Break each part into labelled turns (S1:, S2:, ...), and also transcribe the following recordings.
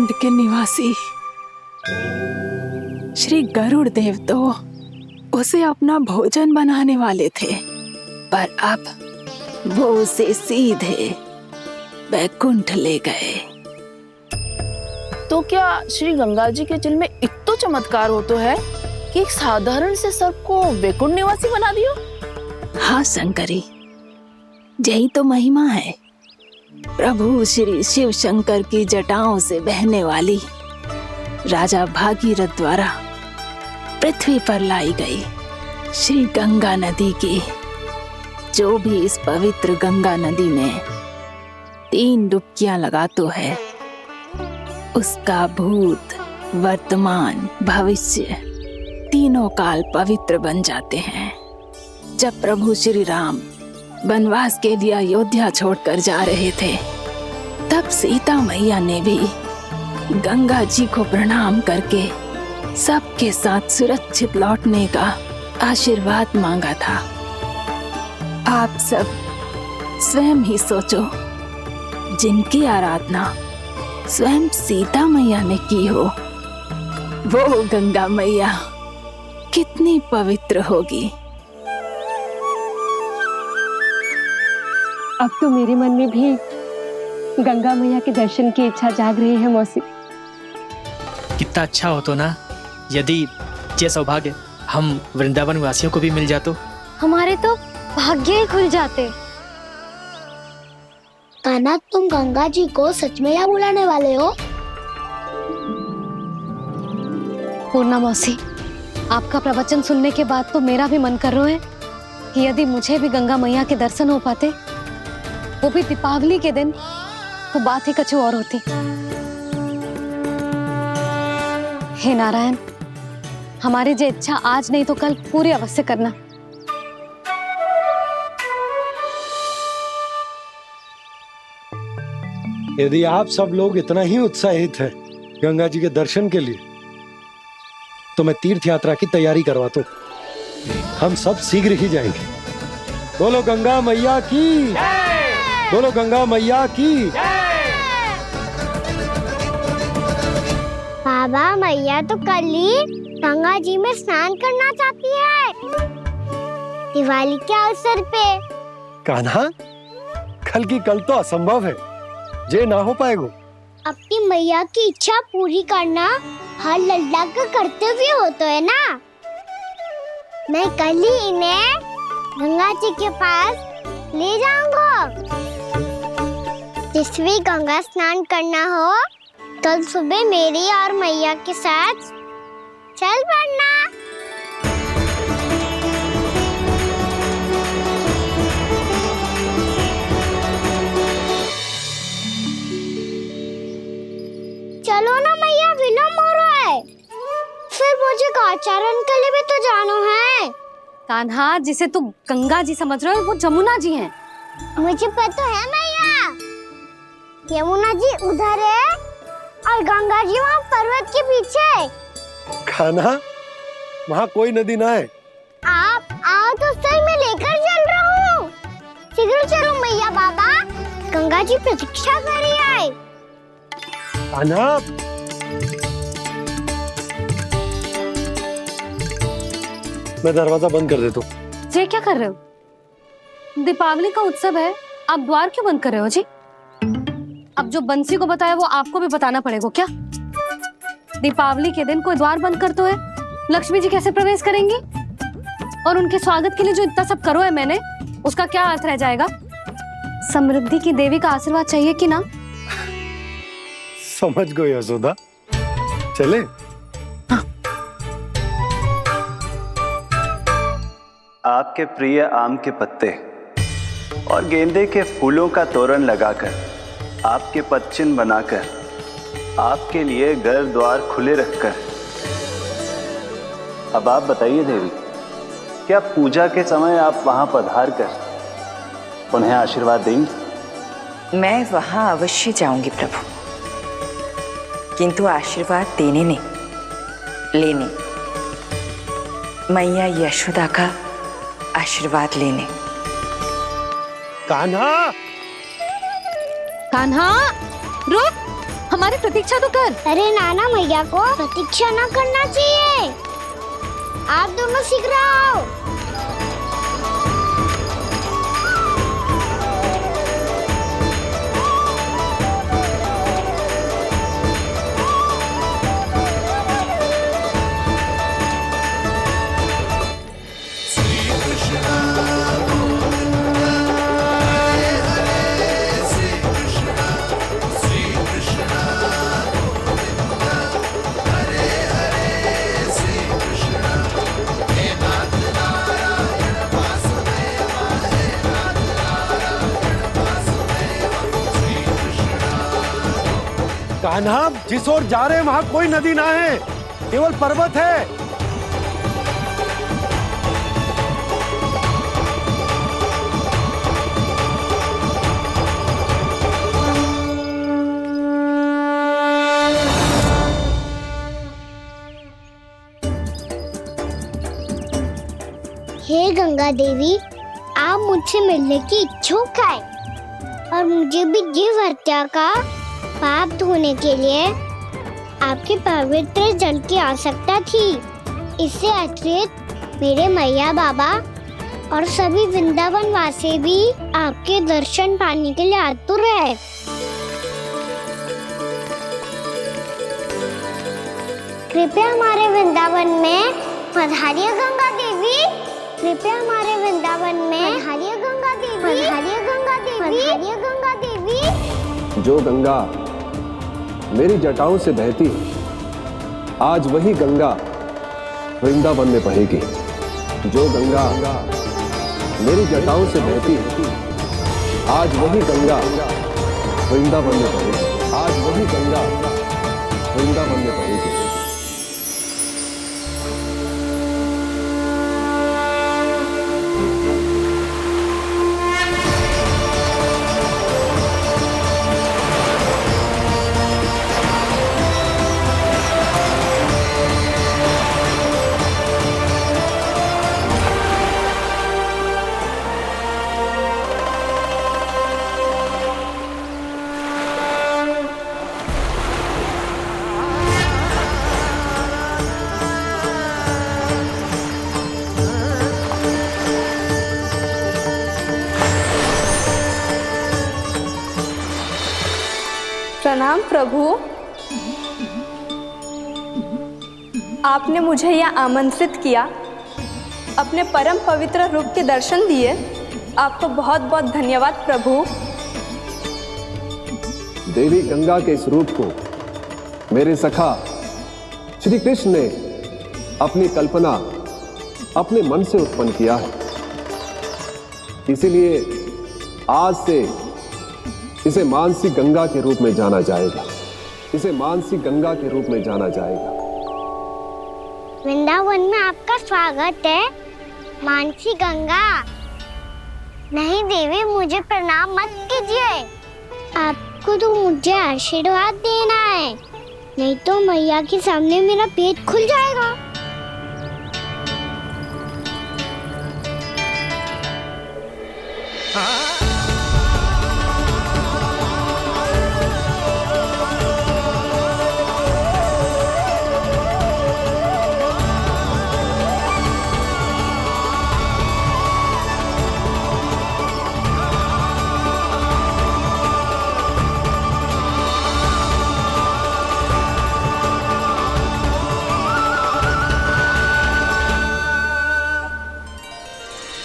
S1: कुंड के निवासी श्री गरुड़ देव तो उसे अपना भोजन बनाने वाले थे, पर अब वो उसे सीधे बैकुंठ ले गए।
S2: तो क्या श्री गंगा जी के जल में इतना चमत्कार हो तो है कि एक साधारण से सर्प को वैकुंठ निवासी बना दियो?
S1: हाँ शंकरी, यही तो महिमा है। प्रभु श्री शिव शंकर की जटाओं से बहने वाली राजा भागीरथ द्वारा पृथ्वी पर लाई गई श्री गंगा नदी की। जो भी इस पवित्र गंगा नदी में 3 डुबकियां लगातो है, उसका भूत, वर्तमान, भविष्य तीनों काल पवित्र बन जाते हैं। जब प्रभु श्री राम वनवास के लिए अयोध्या छोड़कर जा रहे थे, तब सीता मैया ने भी गंगा जी को प्रणाम करके सबके साथ सुरक्षित लौटने का आशीर्वाद मांगा था। आप सब स्वयं ही सोचो, जिनकी आराधना स्वयं सीता मैया ने की हो, वो गंगा मैया कितनी पवित्र होगी।
S3: अब तो मेरे मन में भी गंगा मैया के दर्शन की इच्छा जाग रही है मौसी।
S4: कितना अच्छा हो तो ना यदि ये सौभाग्य हम वृंदावन वासियों को भी मिल जातो।
S5: हमारे तो भाग्य ही खुल जाते।
S6: कान्हा, तुम गंगा जी को सच में यहाँ बुलाने वाले हो?
S5: पूर्णा मौसी, आपका प्रवचन सुनने के बाद तो मेरा भी मन कर रहा है कि यदि मुझे भी गंगा मैया के दर्शन हो पाते, वो भी दीपावली के दिन, तो बात ही कुछ और होती। हे नारायण, हमारी जो इच्छा आज नहीं तो कल पूरी अवश्य करना।
S7: यदि आप सब लोग इतना ही उत्साहित हैं गंगा जी के दर्शन के लिए, तो मैं तीर्थ यात्रा की तैयारी करवाता हूँ। हम सब शीघ्र ही जाएंगे। बोलो गंगा मैया की, बोलो गंगा मैया की।
S6: बाबा, मैया तो कल ही गंगा जी में स्नान करना चाहती है, दिवाली के अवसर पे।
S7: कान्हा, कल की कल तो असंभव है, ये ना हो पाएगा।
S6: अपनी मैया की इच्छा पूरी करना हर लल्ला का कर्तव्य होता है ना। मैं कल ही इन्हें गंगा जी के पास ले जाऊंगा। जिस भी गंगा स्नान करना हो, कल सुबह मेरी और मैया के साथ चल पड़ना। चलो ना मैया, विलम्ब हो रहा है। फिर मुझे गौचारण के लिए भी तो जाना है।
S5: कान्हा, जिसे तू गंगा जी समझ रहे हो, वो जमुना जी हैं।
S6: मुझे पता है मैया, यमुना जी उधर है और गंगा जी वहाँ पर्वत के पीछे।
S7: कान्हा, वहाँ कोई नदी ना है।
S6: आप आओ तो सही, मैं लेकर चल रहा हूँ। शीघ्र चलो मैया, बाबा गंगा जी प्रतीक्षा कर रही है।
S7: कान्हा, मैं दरवाजा बंद कर देता हूँ।
S5: ये क्या कर रहे हो? दीपावली का उत्सव है, आप द्वार क्यों बंद कर रहे हो जी? अब जो बंसी को बताया वो आपको भी बताना पड़ेगा क्या? दीपावली के दिन कोई द्वार बंद कर तो है, लक्ष्मी जी कैसे प्रवेश करेंगी? और उनके स्वागत के लिए जो इतना सब करो है मैंने, उसका क्या अर्थ रह जाएगा? समृद्धि की देवी का आशीर्वाद चाहिए कि ना?
S7: समझ गई यशोदा, चले।
S5: हाँ।
S8: आपके प्रिय आम के पत्ते और गेंदे के फूलों का तोरण लगाकर, आपके पदचिन्ह बनाकर, आपके लिए घर द्वार खुले रखकर, अब आप बताइए देवी, क्या पूजा के समय आप वहां पधार कर उन्हें आशीर्वाद देंगी?
S9: मैं वहां अवश्य जाऊंगी प्रभु, किंतु आशीर्वाद देने नहीं, लेने, मैया यशोदा का आशीर्वाद लेने।
S7: कान्हा,
S5: कान्हा, रुक! हमारी प्रतीक्षा तो कर।
S6: अरे नाना मैया को प्रतीक्षा ना करना चाहिए, आप दोनों सीख रहे हो।
S7: कान्हा, जिस ओर जा रहे हैं वहां कोई नदी ना है, केवल पर्वत है।
S6: हे गंगा देवी, आप मुझसे मिलने की इच्छुक है और मुझे भी जीव हत्या का पाप धोने के लिए आपके पवित्र जल की आवश्यकता थी। इससे अतिरिक्त मेरे मैया बाबा और सभी वृंदावन वासी भी आपके दर्शन पाने के लिए आतुर है। कृपया हमारे वृंदावन में पधारिए गंगा देवी, कृपया हमारे वृंदावन में पधारिए गंगा देवी, पधारिए गंगा देवी, पधारिए गंगा देवी।
S10: जो गंगा मेरी जटाओं से बहती है, आज वही गंगा वृंदावन में बहेगी। जो गंगा मेरी जटाओं से बहती है, आज वही गंगा वृंदावन में बहेगी। आज वही गंगा वृंदावन में बहेगी।
S11: प्रणाम प्रभु, आपने मुझे यहाँ आमंत्रित किया, अपने परम पवित्र रूप के दर्शन दिए। आपको बहुत बहुत धन्यवाद प्रभु।
S10: देवी गंगा के इस रूप को मेरे सखा श्री कृष्ण ने अपनी कल्पना अपने मन से उत्पन्न किया है। इसीलिए आज से इसे मानसी गंगा के रूप में जाना जाएगा। इसे मानसी गंगा के रूप में जाना जाएगा।
S6: वृंदावन में आपका स्वागत है मानसी गंगा। नहीं देवी, मुझे प्रणाम मत कीजिए, आपको तो मुझे आशीर्वाद देना है, नहीं तो मैया के सामने मेरा पेट खुल जाएगा।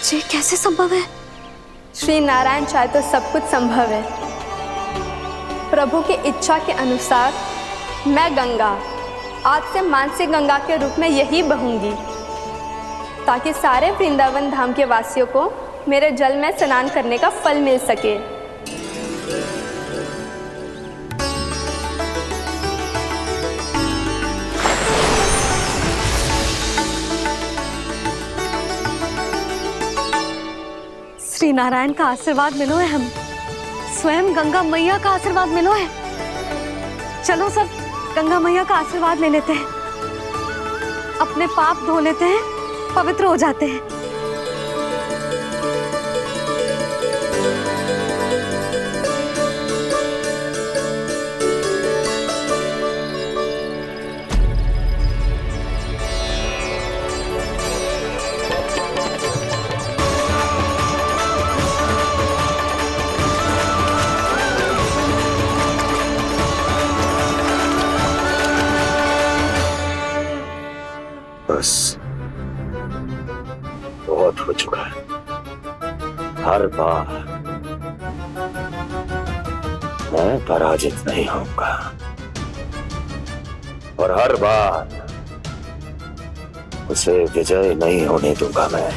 S5: ये कैसे संभव है?
S11: श्री नारायण चाहे तो सब कुछ संभव है। प्रभु की इच्छा के अनुसार मैं गंगा आज से मानसी गंगा के रूप में यही बहूंगी, ताकि सारे वृंदावन धाम के वासियों को मेरे जल में स्नान करने का फल मिल सके।
S5: श्री नारायण का आशीर्वाद मिलो है, हम स्वयं गंगा मैया का आशीर्वाद मिलो है। चलो सब गंगा मैया का आशीर्वाद ले लेते हैं, अपने पाप धो लेते हैं, पवित्र हो जाते हैं।
S12: हो चुका है। हर बार मैं पराजित नहीं होऊंगा और हर बार उसे विजय नहीं होने दूंगा मैं।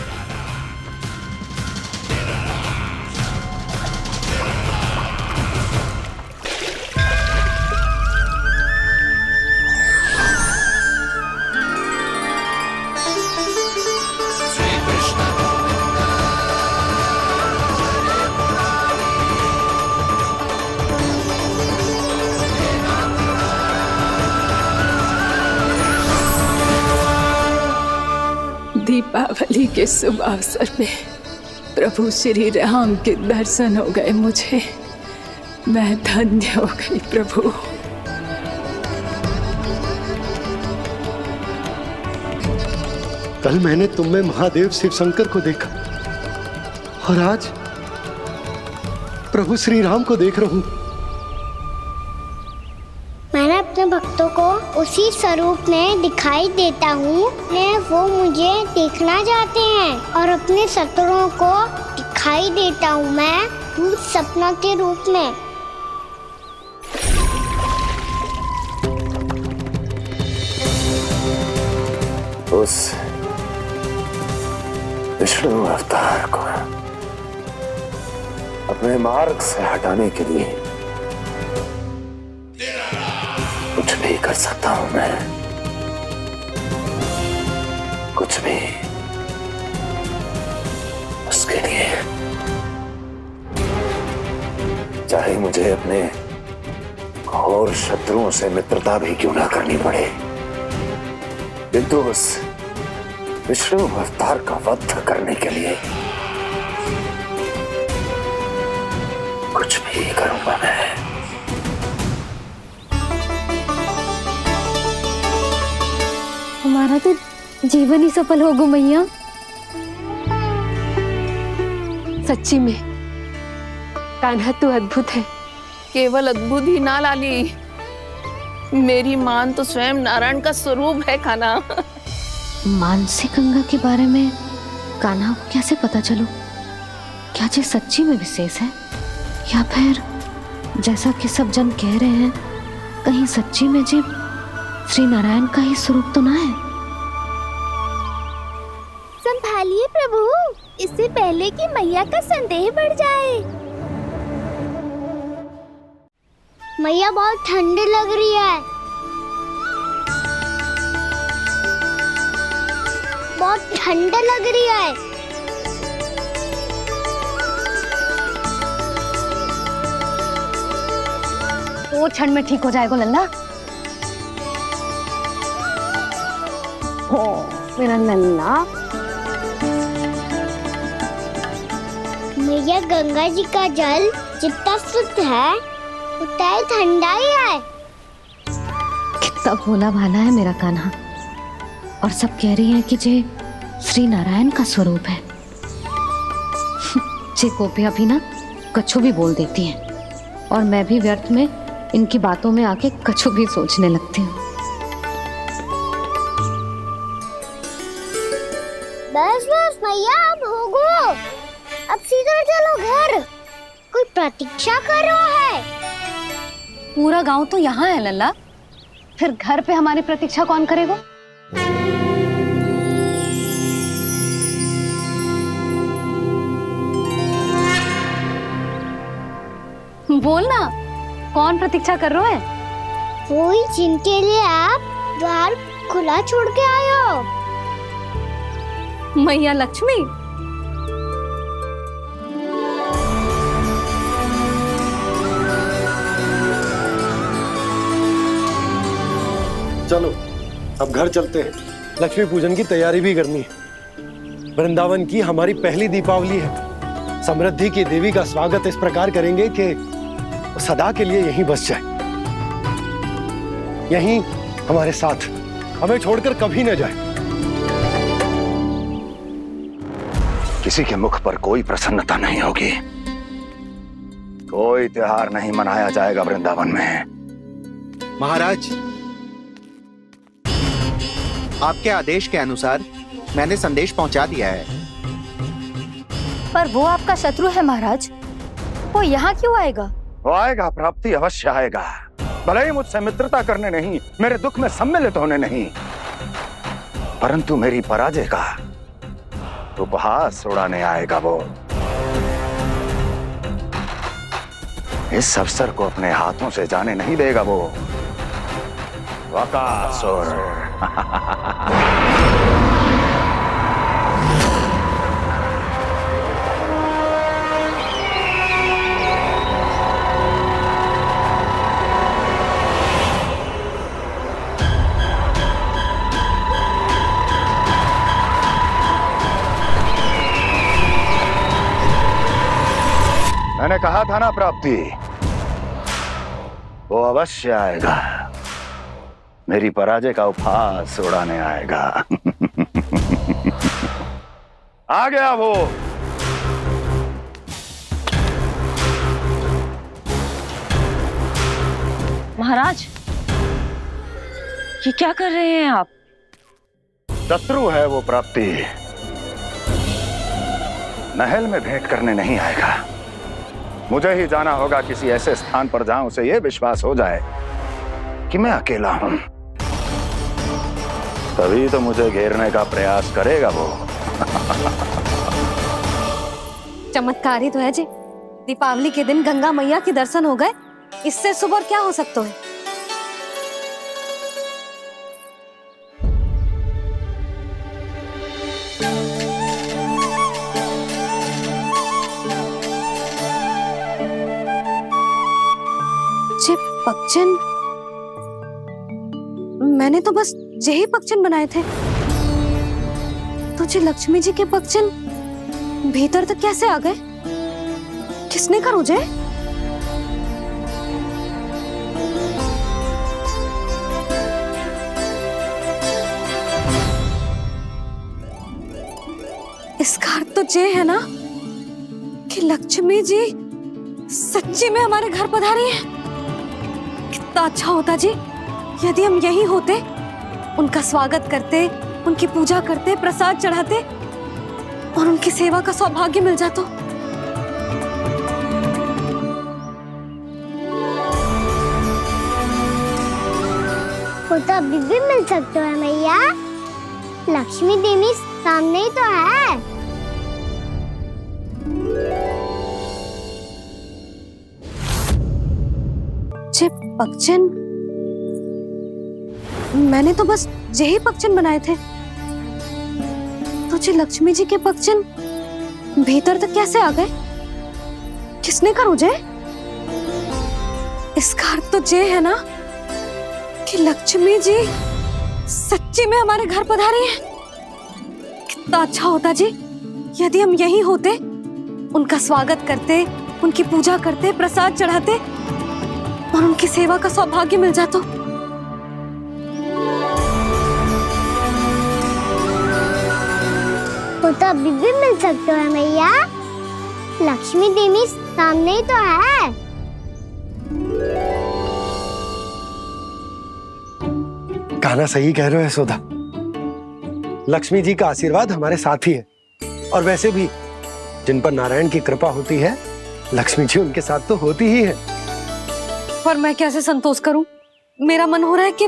S1: दीपावली के शुभ अवसर में प्रभु श्री राम के दर्शन हो गए मुझे। मैं धन्य हो गई प्रभु।
S7: कल मैंने तुम में महादेव शिव शंकर को देखा और आज प्रभु श्री राम को देख रहा हूं।
S6: मैंने अपने भक्तों को उसी स्वरूप में दिखाई देता हूँ। वो मुझे देखना चाहते हैं और अपने शत्रुओं को दिखाई देता हूँ मैं भूत सपना के रूप में।
S12: उस विष्णु अवतार को अपने मार्ग से हटाने के लिए कुछ भी कर सकता हूं मैं, कुछ भी। उसके लिए चाहे मुझे अपने घोर शत्रुओं से मित्रता भी क्यों ना करनी पड़े, किंतु उस विष्णु अवतार का वध करने के लिए कुछ भी करूंगा मैं।
S5: हमारा तो जीवन ही सफल होगा मैया।
S3: सच्ची में कान्हा तू अद्भुत है।
S2: केवल अद्भुत ही ना लाली, मेरी मान तो स्वयं नारायण का स्वरूप है कान्हा।
S5: मानसी गंगा के बारे में कान्हा को कैसे पता चलो? क्या ये सच्ची में विशेष है या फिर जैसा कि सब जन कह रहे हैं कहीं सच्ची में जी श्री नारायण का ही स्वरूप तो ना है?
S6: संभालिए प्रभु, इससे पहले कि मैया का संदेह बढ़ जाए। मैया बहुत ठंडी लग रही है, बहुत ठंडा लग रही है।
S5: वो क्षण में ठीक हो जाएगा लल्ला। हो मेरा लल्ला।
S6: मैया गंगा जी का जल जितना शुद्ध है उतना ही ठंडा ही है।
S5: कितना भोला भाला है मेरा कान्हा। और सब कह रही हैं कि जे श्री नारायण का स्वरूप है। जे गोपियां भी ना कछु भी बोल देती हैं और मैं भी व्यर्थ में इनकी बातों में आके कछु भी सोचने लगती हूँ।
S6: बस बस मैया, अब होगो, अब सीधा चलो घर। कोई प्रतीक्षा कर रहा है।
S5: पूरा गांव तो यहाँ है लल्ला, फिर घर पे हमारी प्रतीक्षा कौन करेगा? बोलना, कौन प्रतीक्षा कर रहे हैं?
S6: वही जिनके लिए आप द्वार खुला छोड़ के आए हो।
S5: मैया लक्ष्मी।
S7: चलो अब घर चलते हैं। लक्ष्मी पूजन की तैयारी भी करनी है। वृंदावन की हमारी पहली दीपावली है। समृद्धि की देवी का स्वागत इस प्रकार करेंगे कि सदा के लिए यहीं बस जाए, यहीं हमारे साथ, हमें छोड़कर कभी न जाए।
S12: किसी के मुख पर कोई प्रसन्नता नहीं होगी, कोई त्योहार नहीं मनाया जाएगा वृंदावन में।
S13: महाराज, आपके आदेश के अनुसार मैंने संदेश पहुंचा दिया है।
S11: पर वो आपका शत्रु है महाराज, वो यहाँ क्यों आएगा?
S12: वो आएगा, प्राप्ति अवश्य आएगा। भले ही मुझसे मित्रता करने नहीं, मेरे दुख में सम्मिलित होने नहीं, परंतु मेरी पराजय का उपहास उड़ाने आएगा वो। इस अवसर को अपने हाथों से जाने नहीं देगा वो। वकासुर। मैंने कहा था ना प्राप्ति, वो अवश्य आएगा, मेरी पराजय का उपहास उड़ाने आएगा। आ गया वो।
S9: महाराज, ये क्या कर रहे हैं आप?
S12: शत्रु है वो प्राप्ति, महल में भेंट करने नहीं आएगा। मुझे ही जाना होगा किसी ऐसे स्थान पर जहां उसे यह विश्वास हो जाए कि मैं अकेला हूं, तभी तो मुझे घेरने का प्रयास करेगा वो।
S5: चमत्कार ही तो है जी, दीपावली के दिन गंगा मैया के दर्शन हो गए, इससे शुभ और क्या हो सकता है। पक्षिन, मैंने तो बस यही पक्षिन बनाए थे, तुझे लक्ष्मी जी के पक्षिन भीतर तक कैसे आ गए? किसने कर मुझे? इसका अर्थ तो ये है ना कि लक्ष्मी जी सच्ची में हमारे घर पधारी है। कितना अच्छा होता जी यदि हम यहीं होते, उनका स्वागत करते, उनकी पूजा करते, प्रसाद चढ़ाते और उनकी सेवा का सौभाग्य मिल जाता।
S6: वो तो अभी भी मिल सकते हैं मैया, लक्ष्मी देवी सामने ही तो है।
S5: पक्षिन, मैंने तो बस यही पक्षिन बनाए थे, तुझे लक्ष्मी जी के पक्षिन भीतर तक कैसे आ गए? किसने कर मुझे? इसका अर्थ तो ये है ना कि लक्ष्मी जी सच्ची में हमारे घर पधारी है। कितना अच्छा होता जी यदि हम यहीं होते, उनका स्वागत करते, उनकी पूजा करते, प्रसाद चढ़ाते और उनकी सेवा का सौभाग्य मिल जाता।
S6: वो तो अभी भी मिल सकते हैं मैया, लक्ष्मी देवी सामने ही तो है।
S7: कहना सही कह रहे हो यशोदा, लक्ष्मी जी का आशीर्वाद हमारे साथ ही है, और वैसे भी जिन पर नारायण की कृपा होती है, लक्ष्मी जी उनके साथ तो होती ही है।
S5: पर मैं कैसे संतोष करूं? मेरा मन हो रहा है कि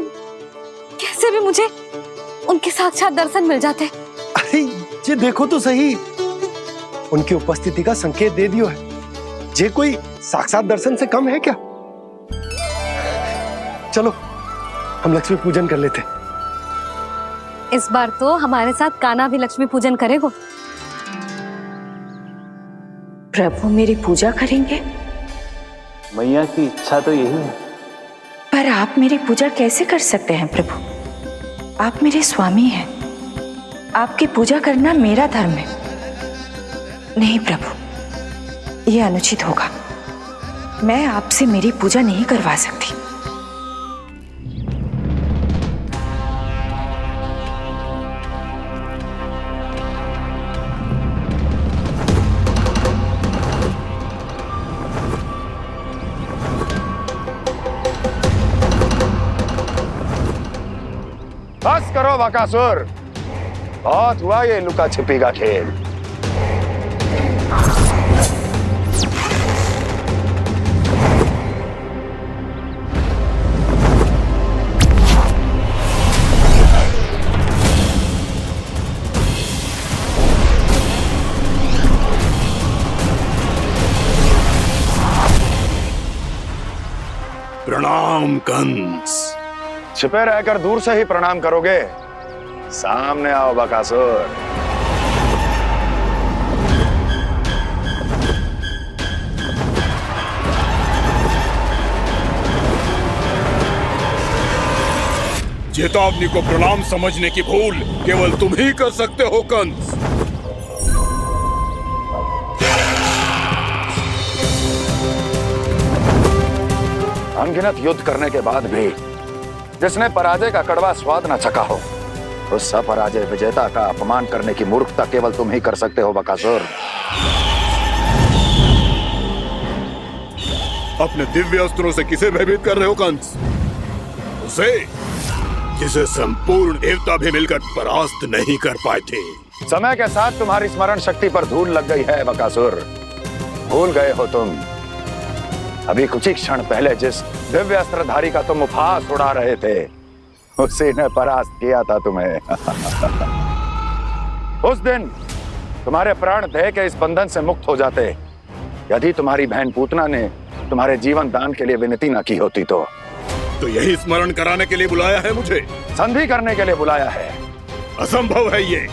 S5: कैसे भी मुझे उनके साक्षात दर्शन मिल जाते।
S7: अरे ये देखो तो सही, उनकी उपस्थिति का संकेत दे दियो है। ये कोई साक्षात दर्शन से कम है क्या? चलो हम लक्ष्मी पूजन कर लेते।
S5: इस बार तो हमारे साथ कान्हा भी लक्ष्मी पूजन करेगा।
S9: प्रभु मेरी पूजा करेंगे?
S8: मैया की इच्छा तो यही है।
S9: पर आप मेरी पूजा कैसे कर सकते हैं प्रभु? आप मेरे स्वामी हैं, आपकी पूजा करना मेरा धर्म है। नहीं प्रभु, यह अनुचित होगा। मैं आपसे मेरी पूजा नहीं करवा सकती।
S12: बस करो बकासुर, बहुत हुआ ये लुका छिपी का खेल। प्रणाम कंस। छिपे रहकर दूर से ही प्रणाम करोगे? सामने आओ बकासुर।
S14: चेतावनी को प्रणाम समझने की भूल केवल तुम ही कर सकते हो कंस।
S12: अनगिनत युद्ध करने के बाद भी जिसने पराजय का कड़वा स्वाद न चखा हो, उस अपराजय विजेता का अपमान करने की मूर्खता केवल तुम ही कर सकते हो बकासुर।
S14: अपने दिव्य अस्त्रों से किसे भयभीत कर रहे हो कंस? उसे जिसे संपूर्ण देवता भी मिलकर परास्त नहीं कर पाए थे।
S12: समय के साथ तुम्हारी स्मरण शक्ति पर धूल लग गई है बकासुर। भूल गए हो तुम अभी कुछ ही क्षण पहले जिस दिव्य अस्त्रधारी का तुम उपहास उड़ा रहे थे, उसी ने परास्त किया था तुम्हें। उस दिन तुम्हारे प्राण देह के इस बंधन से मुक्त हो जाते यदि तुम्हारी बहन पूतना ने तुम्हारे जीवन दान के लिए विनती न की होती तो
S14: यही स्मरण कराने के लिए बुलाया है मुझे?
S12: संधि करने के लिए बुलाया है।
S14: असंभव है ये।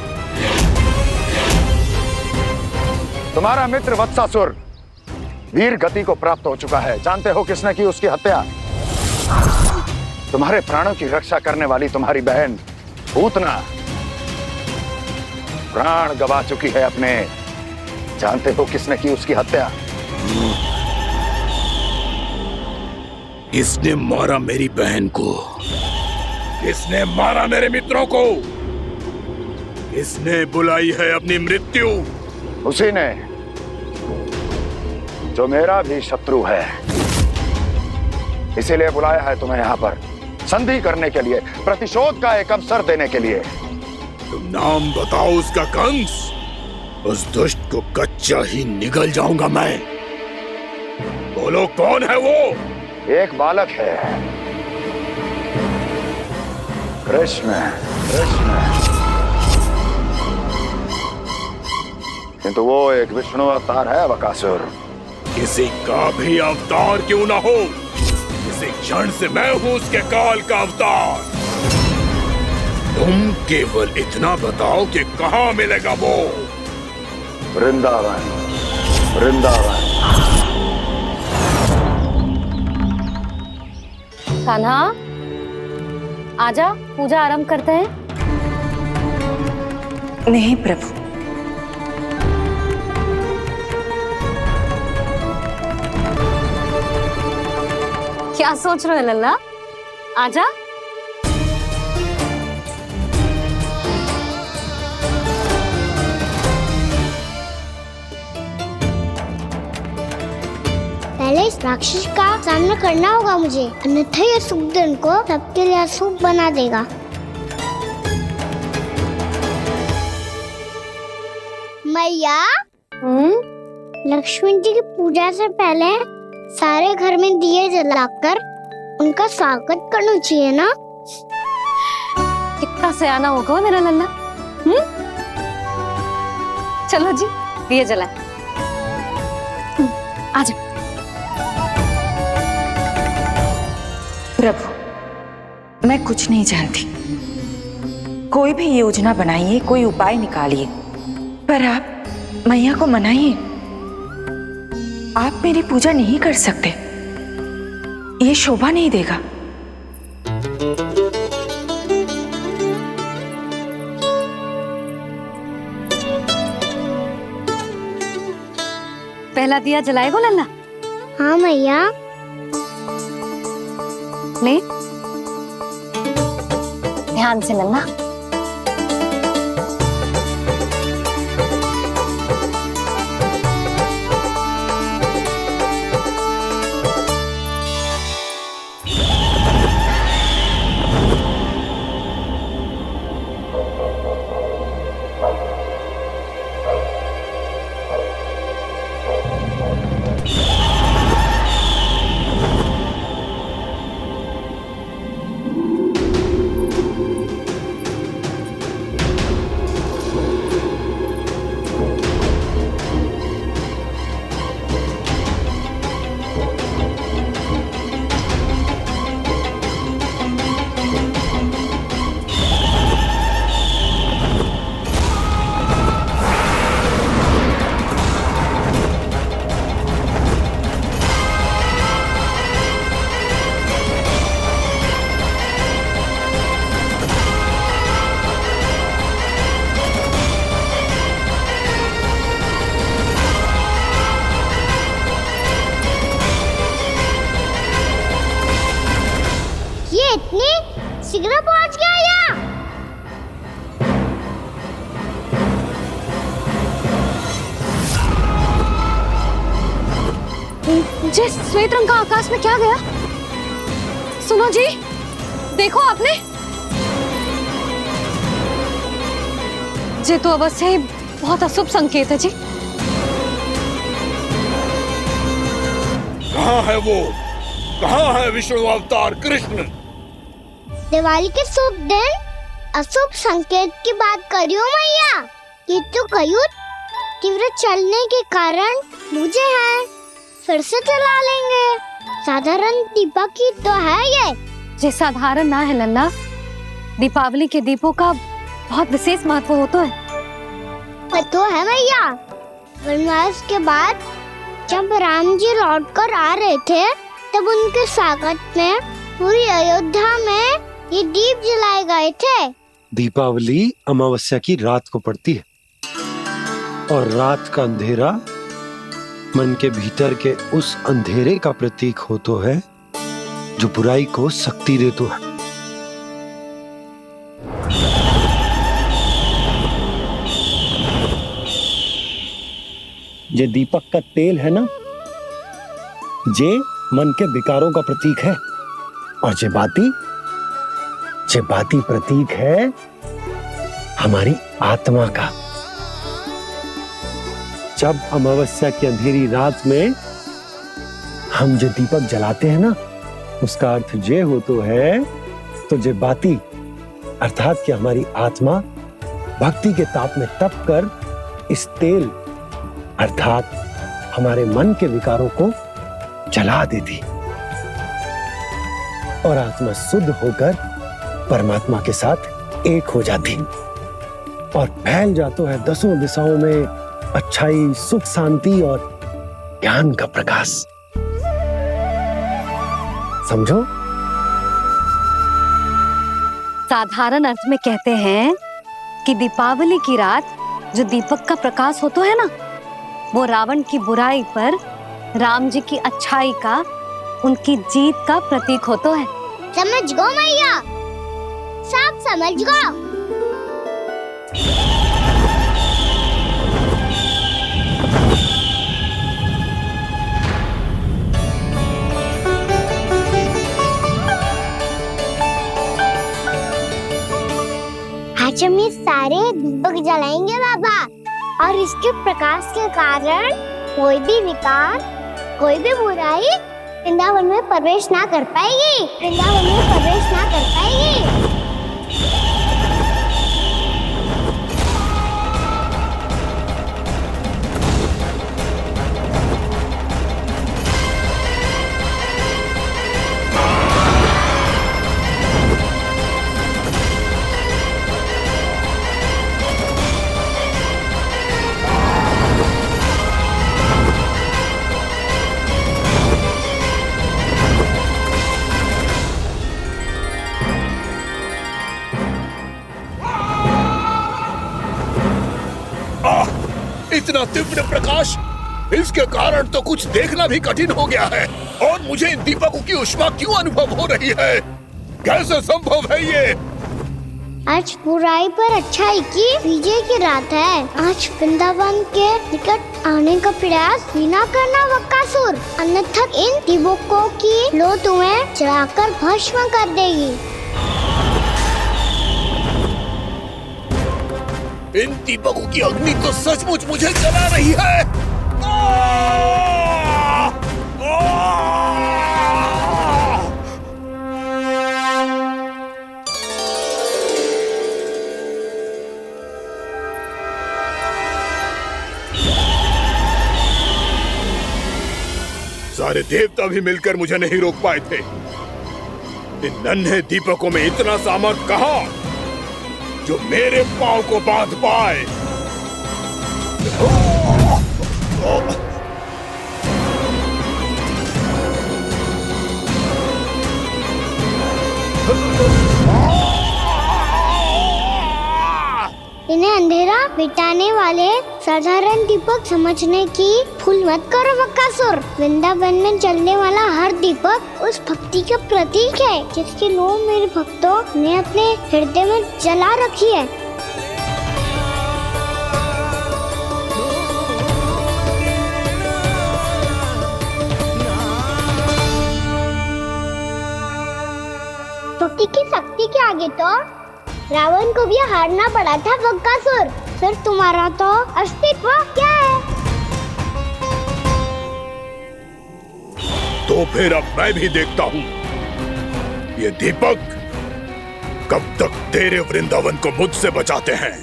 S12: तुम्हारा मित्र वत्सासुर वीर गति को प्राप्त हो चुका है। जानते हो किसने की उसकी हत्या? तुम्हारे प्राणों की रक्षा करने वाली तुम्हारी बहन पूतना प्राण गवा चुकी है अपने। जानते हो किसने की उसकी हत्या?
S14: किसने मारा मेरी बहन को? किसने मारा मेरे मित्रों को? किसने बुलाई है अपनी मृत्यु?
S12: उसी ने जो मेरा भी शत्रु है। इसीलिए बुलाया है तुम्हें यहाँ पर संधि करने के लिए, प्रतिशोध का एक अवसर देने के लिए।
S14: तुम नाम बताओ उसका कंस। उस दुष्ट को कच्चा ही निगल जाऊंगा मैं। बोलो कौन है वो?
S12: एक बालक है, कृष्ण। किंतु वो एक विष्णु अवतार है बकासुर।
S14: किसी का भी अवतार क्यों ना हो, इसी क्षण से मैं हूं उसके काल का अवतार। तुम केवल इतना बताओ कि कहां मिलेगा वो?
S12: वृंदावन। वृंदावन।
S5: कान्हा, आजा, पूजा आरंभ करते हैं।
S9: नहीं प्रभु,
S5: क्या सोच रहे हो लल्ला? आजा।
S6: पहले इस राक्षस का सामना करना होगा मुझे, अन्यथा ये शुभ दिन को सबके लिए अशुभ बना देगा। मैया, लक्ष्मण जी की पूजा से पहले सारे घर में दिए जलाकर उनका स्वागत करना चाहिए ना?
S5: कितना सयाना होगा मेरा लल्ला। चलो जी, दिए जलाए। आजा।
S9: प्रभु, मैं कुछ नहीं जानती। कोई भी योजना बनाइए, कोई उपाय निकालिए, पर आप मैया को मनाइए। आप मेरी पूजा नहीं कर सकते, ये शोभा नहीं देगा।
S5: पहला दिया जलाएगो लल्ला?
S6: हाँ मैया।
S5: ले, ध्यान से लल्ला।
S6: शीघ्र पहुंच गया यहाँ।
S5: जी, श्वेत रंग का आकाश में क्या गया? सुनो जी, देखो आपने। ये तो अवश्य ही बहुत अशुभ संकेत है जी।
S14: कहाँ है वो? कहाँ है विष्णु अवतार कृष्ण?
S6: दिवाली के शुभ दिन अशुभ संकेत की बात करियो मैया। ये तो कयूत तीव्र चलने के कारण मुझे है, फिर से चला लेंगे। साधारण दीपक ही तो है ये
S5: साधारण ना है लल्ला। दीपावली के दीपों का बहुत विशेष महत्व होता है।
S6: तो है मैया, वनवास के बाद जब राम जी लौट कर आ रहे थे तब उनके स्वागत में पूरी अयोध्या में ये दीप जलाए गए थे।
S7: दीपावली अमावस्या की रात को पड़ती है और रात का अंधेरा मन के भीतर के उस अंधेरे का प्रतीक हो तो है जो बुराई को शक्ति दे तो है।
S15: ये दीपक का तेल है ना, जे मन के विकारों का प्रतीक है। और जे बाती प्रतीक है हमारी आत्मा का।
S7: जब अमावस्या की अंधेरी रात में हम जो दीपक जलाते हैं ना, उसका अर्थ ये हो तो है, तो जे बाती अर्थात कि हमारी आत्मा भक्ति के ताप में तप कर इस तेल अर्थात हमारे मन के विकारों को जला देती और आत्मा शुद्ध होकर परमात्मा के साथ एक हो जाती और फैल जाता है दसों दिशाओं में अच्छाई, सुख, शांति और ज्ञान का प्रकाश। समझो?
S5: साधारण अर्थ में कहते हैं कि दीपावली की रात जो दीपक का प्रकाश होता है ना, वो रावण की बुराई पर राम जी की अच्छाई का, उनकी जीत का प्रतीक होता है।
S6: समझ गो मैया, सब समझ गो। आज हम ये सारे दीपक जलाएंगे बाबा, और इसके प्रकाश के कारण कोई भी विकार, कोई भी बुराई वृंदावन में प्रवेश ना कर पाएगी, वृंदावन में प्रवेश ना कर पाएगी।
S14: इतना तीव्र प्रकाश, इसके कारण तो कुछ देखना भी कठिन हो गया है। और मुझे इन दीपकों की ऊष्मा क्यों अनुभव हो रही है? कैसे संभव है ये?
S6: आज बुराई पर अच्छाई की विजय की रात है। आज वृंदावन के निकट आने का प्रयास भी ना करना बकासुर, अन्यथा इन दीपकों की लो तुम्हें जलाकर भस्म कर देगी।
S14: इन दीपकों की अग्नि तो सचमुच मुझे जला रही है। सारे देवता भी मिलकर मुझे नहीं रोक पाए थे। इन नन्हे दीपकों में इतना सामर्थ्य कहां जो मेरे पांव को बांध पाए।
S6: इन्हें अंधेरा मिटाने वाले साधारण दीपक समझने की भूल मत करो बकासुर। वृंदावन में जलने वाला हर दीपक उस भक्ति का प्रतीक है जिसकी लो मेरे भक्तों ने अपने हृदय में जला रखी है। भक्ति की शक्ति के आगे तो रावण को भी हारना पड़ा था बकासुर। फिर तुम्हारा तो अस्तित्व क्या है?
S14: तो फिर अब मैं भी देखता हूँ ये दीपक कब तक तेरे वृंदावन को मुझसे बचाते हैं।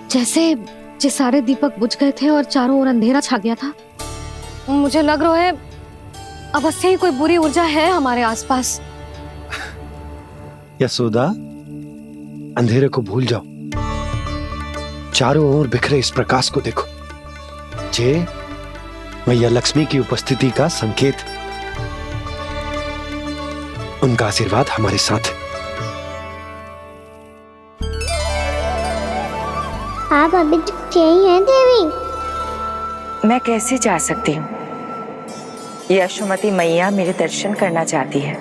S5: जैसे सारे दीपक बुझ गए थे और चारों ओर अंधेरा छा गया था, मुझे लग रहा है अवश्य ही कोई बुरी ऊर्जा है हमारे आसपास।
S7: यशोदा, अंधेरे को भूल जाओ, चारों ओर बिखरे इस प्रकाश को देखो। जे मैया लक्ष्मी की उपस्थिति का संकेत, उनका आशीर्वाद हमारे साथ है।
S6: आप अभी तक यही हैं देवी?
S9: मैं कैसे जा सकती हूँ? यशोमती मैया मेरे दर्शन करना चाहती है।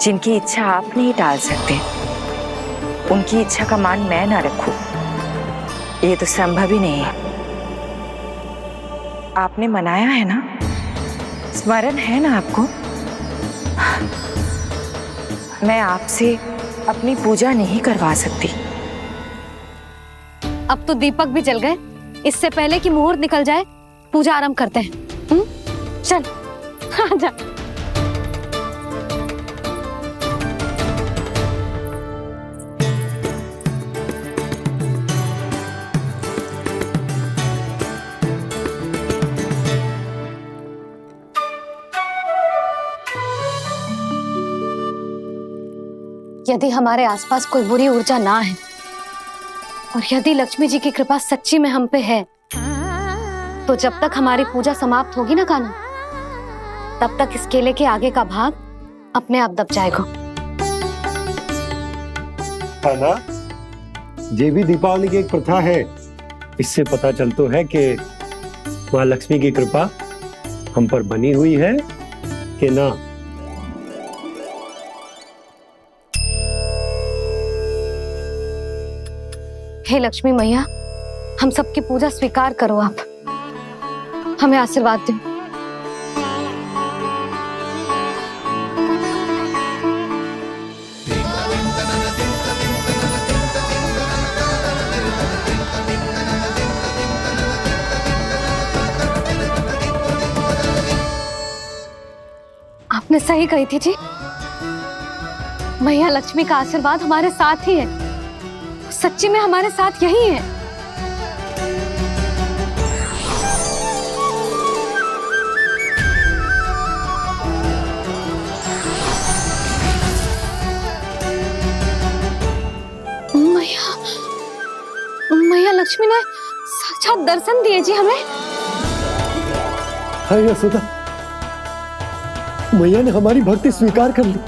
S9: जिनकी इच्छा आप नहीं टाल सकते, उनकी इच्छा का मान मैं ना रखूं, ये तो संभव ही नहीं है। आपने मनाया है ना, स्मरण है ना आपको? मैं आपसे अपनी पूजा नहीं करवा सकती।
S5: अब तो दीपक भी जल गए, इससे पहले कि मुहूर्त निकल जाए पूजा आरंभ करते हैं। चल आजा। यदि हमारे आसपास कोई बुरी ऊर्जा ना है और यदि लक्ष्मी जी की कृपा सच्ची में हम पे है, तो जब तक हमारी पूजा समाप्त होगी ना कान्हा, तब तक इस केले के आगे का भाग अपने आप दब जाएगा।
S15: ना, ये भी दीपावली की एक प्रथा है। इससे पता चलता है कि माँ लक्ष्मी की कृपा हम पर बनी हुई है कि ना।
S5: हे लक्ष्मी मैया, हम सबकी पूजा स्वीकार करो, आप हमें आशीर्वाद दो। आपने सही कही थी जी, मैया लक्ष्मी का आशीर्वाद हमारे साथ ही है, सच्ची में हमारे साथ यही है। मैया लक्ष्मी ने साक्षात दर्शन दिए जी हमें।
S15: हाँ यशोदा, मैया ने हमारी भक्ति स्वीकार कर ली।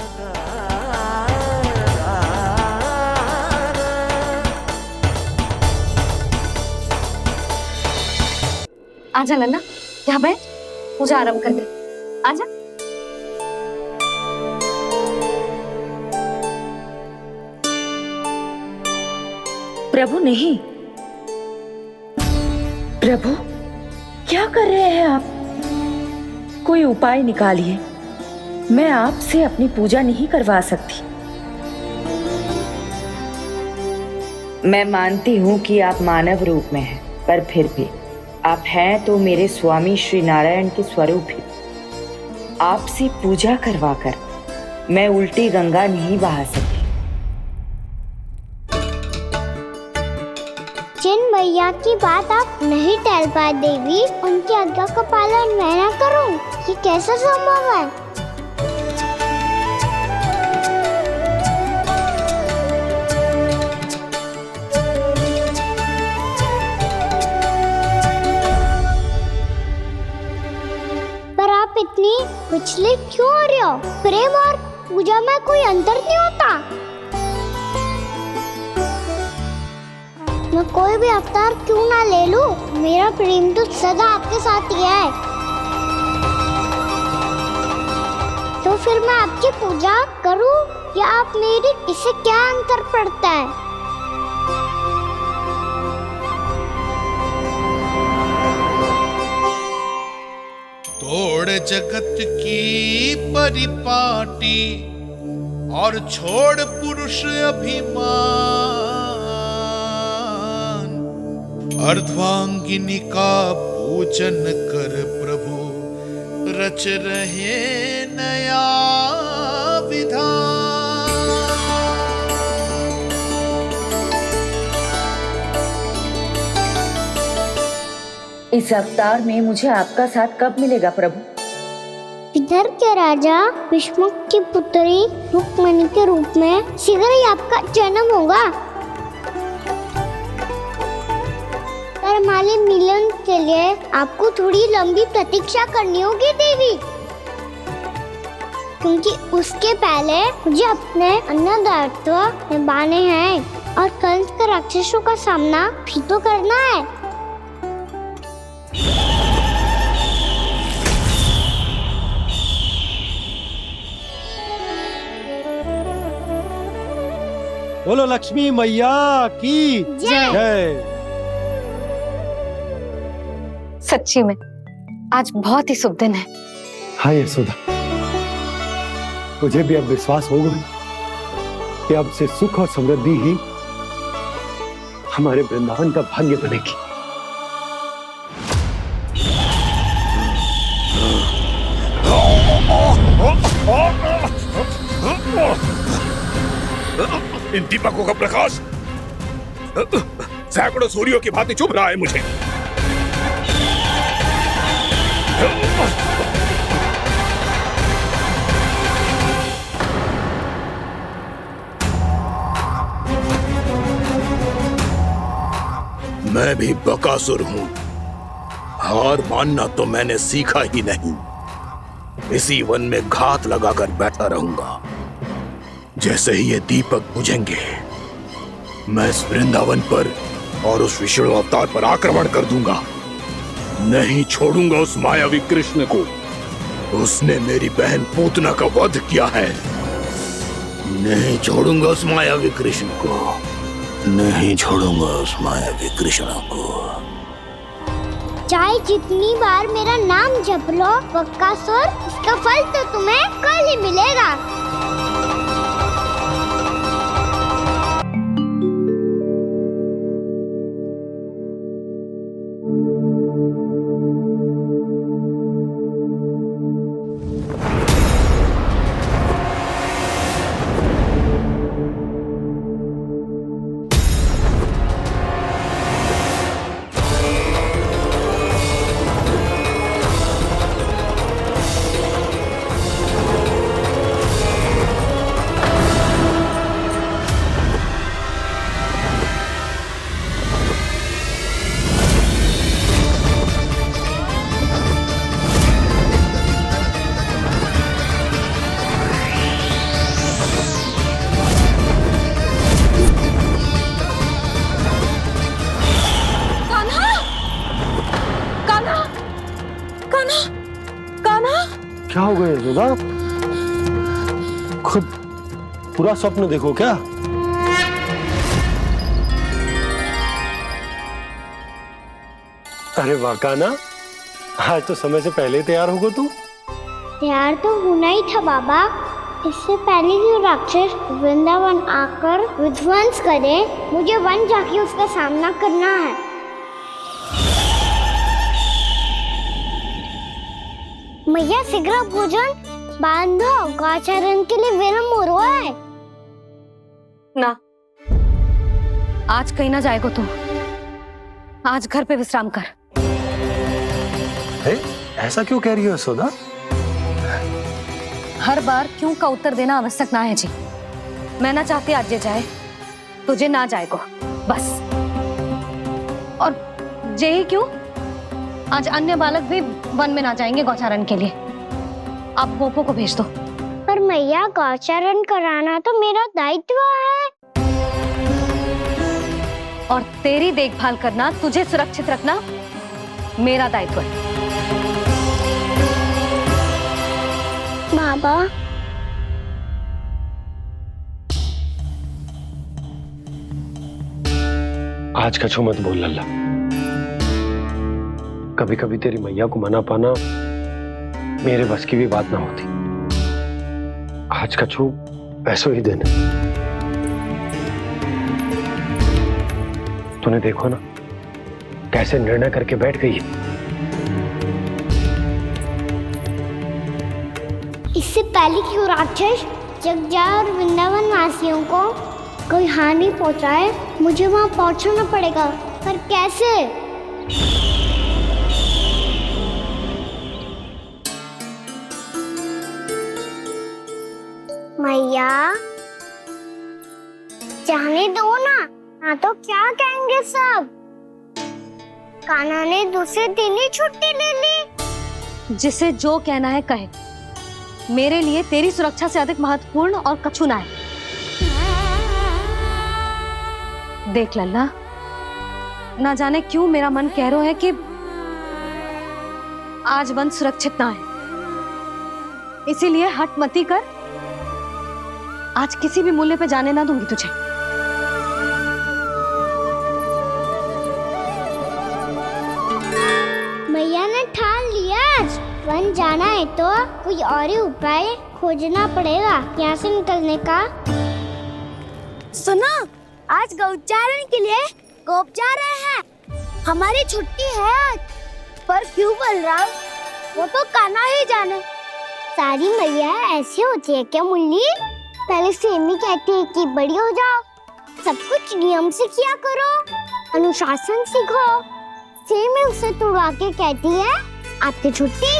S5: आजा नन्ना, यहाँ बैठ, पूजा आरंभ कर दे। आजा।
S9: प्रभु नहीं, प्रभु क्या कर रहे हैं आप? कोई उपाय निकालिए, मैं आपसे अपनी पूजा नहीं करवा सकती। मैं मानती हूँ कि आप मानव रूप में हैं, पर फिर भी आप हैं तो मेरे स्वामी श्री नारायण के स्वरूप ही। आपसे पूजा करवाकर मैं उल्टी गंगा नहीं बहा सकती।
S6: जिन मैया की बात आप नहीं टाल पाए देवी, उनकी आज्ञा का पालन मैं ना करूं, ये कैसा संभव है? पर आप इतनी विचलित क्यों हो रहे हो? प्रेम और पूजा में कोई अंतर नहीं होता। मैं कोई भी अवतार क्यों ना ले लूं, मेरा प्रेम तो सदा आपके साथ ही है। तो फिर मैं आपकी पूजा करूं या आप मेरी, इससे क्या अंतर पड़ता है?
S16: तोड़ जगत की परिपाटी और छोड़ पुरुष अभिमान, अर्धांगिनी का पूजन कर प्रभु रच रहे नया विधान।
S9: इस अवतार में मुझे आपका साथ कब मिलेगा प्रभु?
S6: इधर के राजा विष्णु की पुत्री रुक्मिणी के रूप में शीघ्र ही आपका जन्म होगा। पर हमारे मिलन के लिए आपको थोड़ी लंबी प्रतीक्षा करनी होगी देवी, क्योंकि उसके पहले मुझे अपने अन्य दायित्व निभाने हैं और कंस के राक्षसों का सामना भी तो करना है।
S7: बोलो लक्ष्मी मैया की जय।
S5: सच्ची में आज बहुत ही शुभ दिन है।
S15: हाँ यशोदा, मुझे भी अब विश्वास हो गया कि अब से सुख और समृद्धि ही हमारे वृंदावन का भाग्य बनेगी।
S14: इन दीपकों का प्रकाश सैकड़ों सूर्यों की भांति चुभ रहा है मुझे। मैं भी बकासुर हूं, हार मानना तो मैंने सीखा ही नहीं। इसी वन में घात लगाकर बैठा रहूंगा। जैसे ही ये दीपक बुझेंगे, मैं इस वृंदावन पर और उस विष्णु अवतार पर आक्रमण कर दूंगा। नहीं छोड़ूंगा उस मायावी कृष्ण को। उसने मेरी बहन पूतना का वध किया है। नहीं छोड़ूंगा उस मायावी कृष्ण को। नहीं छोड़ूंगा उस मायावी कृष्ण को।
S6: चाहे जितनी बार मेरा नाम जप लो बकासुर, इसका फल तो तुम्हें कल ही मिलेगा।
S15: क्या हो गया यशोदा? खुद पूरा स्वप्न देखो क्या? अरे वाह कान्हा, आज तो समय से पहले तैयार होगा तू।
S6: तैयार तो होना ही था बाबा। इससे पहले कि राक्षस वृंदावन आकर विध्वंस करे, मुझे वन जाके उसका सामना करना है। मैया शीघ्र भोजन बांधो, गौचरण के लिए विलंब हो रहा है।
S5: ना, आज कहीं ना जाएगा तू। आज घर पे विश्राम कर।
S15: ऐसा क्यों कह रही हो यशोदा?
S5: हर बार क्यों का उत्तर देना आवश्यक ना है जी। मैं ना चाहती आज ये जाए, तुझे ना जाएगा बस। और जे ही क्यों, आज अन्य बालक भी वन में ना जाएंगे गौचारण के लिए। आप गोपो को भेज दो।
S6: पर मैया गौचारण कराना तो मेरा दायित्व है।
S5: और तेरी देखभाल करना, तुझे सुरक्षित रखना मेरा दायित्व है।
S6: बाबा,
S15: आज कछु मत बोल लल्ला। कभी कभी तेरी मैया को मना पाना मेरे बस की भी बात ना होती। आज कछु पैसों ही दिन है। तूने देखो ना कैसे निर्णय करके बैठ गई है।
S6: इससे पहले कि वो राक्षस जगजा और वृंदावन वासियों को कोई हानि पहुंचाए, मुझे वहां पहुंचना पड़ेगा। पर कैसे? मैया, जाने दो ना तो क्या कहेंगे सब? कान्हा ने दूसरे दिन ही छुट्टी ले ली।
S5: जिसे जो कहना है कहे, मेरे लिए तेरी सुरक्षा से अधिक महत्वपूर्ण और कछु ना है। देख लल्ला, ना जाने क्यों मेरा मन कह रहा है कि आज वन सुरक्षित ना है, इसीलिए हट मती कर। आज किसी भी मूल्य पे जाने ना दूंगी तुझे।
S6: मैया ने ठान लिया, वन जाना है तो कोई और ही उपाय खोजना पड़ेगा यहाँ से निकलने का। सुनो, आज गौचारण के लिए गोप जा रहे हैं। हमारी छुट्टी है आज। पर क्यों बलराम? वो तो कान्हा ही जाने। सारी मैया ऐसी होती है क्या मुल्ली? पहले सेमी कहती है कि बड़ी हो जाओ, सब कुछ नियम से किया करो, अनुशासन सीखो। सेमी उसे तुड़वा के कहती है आपकी छुट्टी।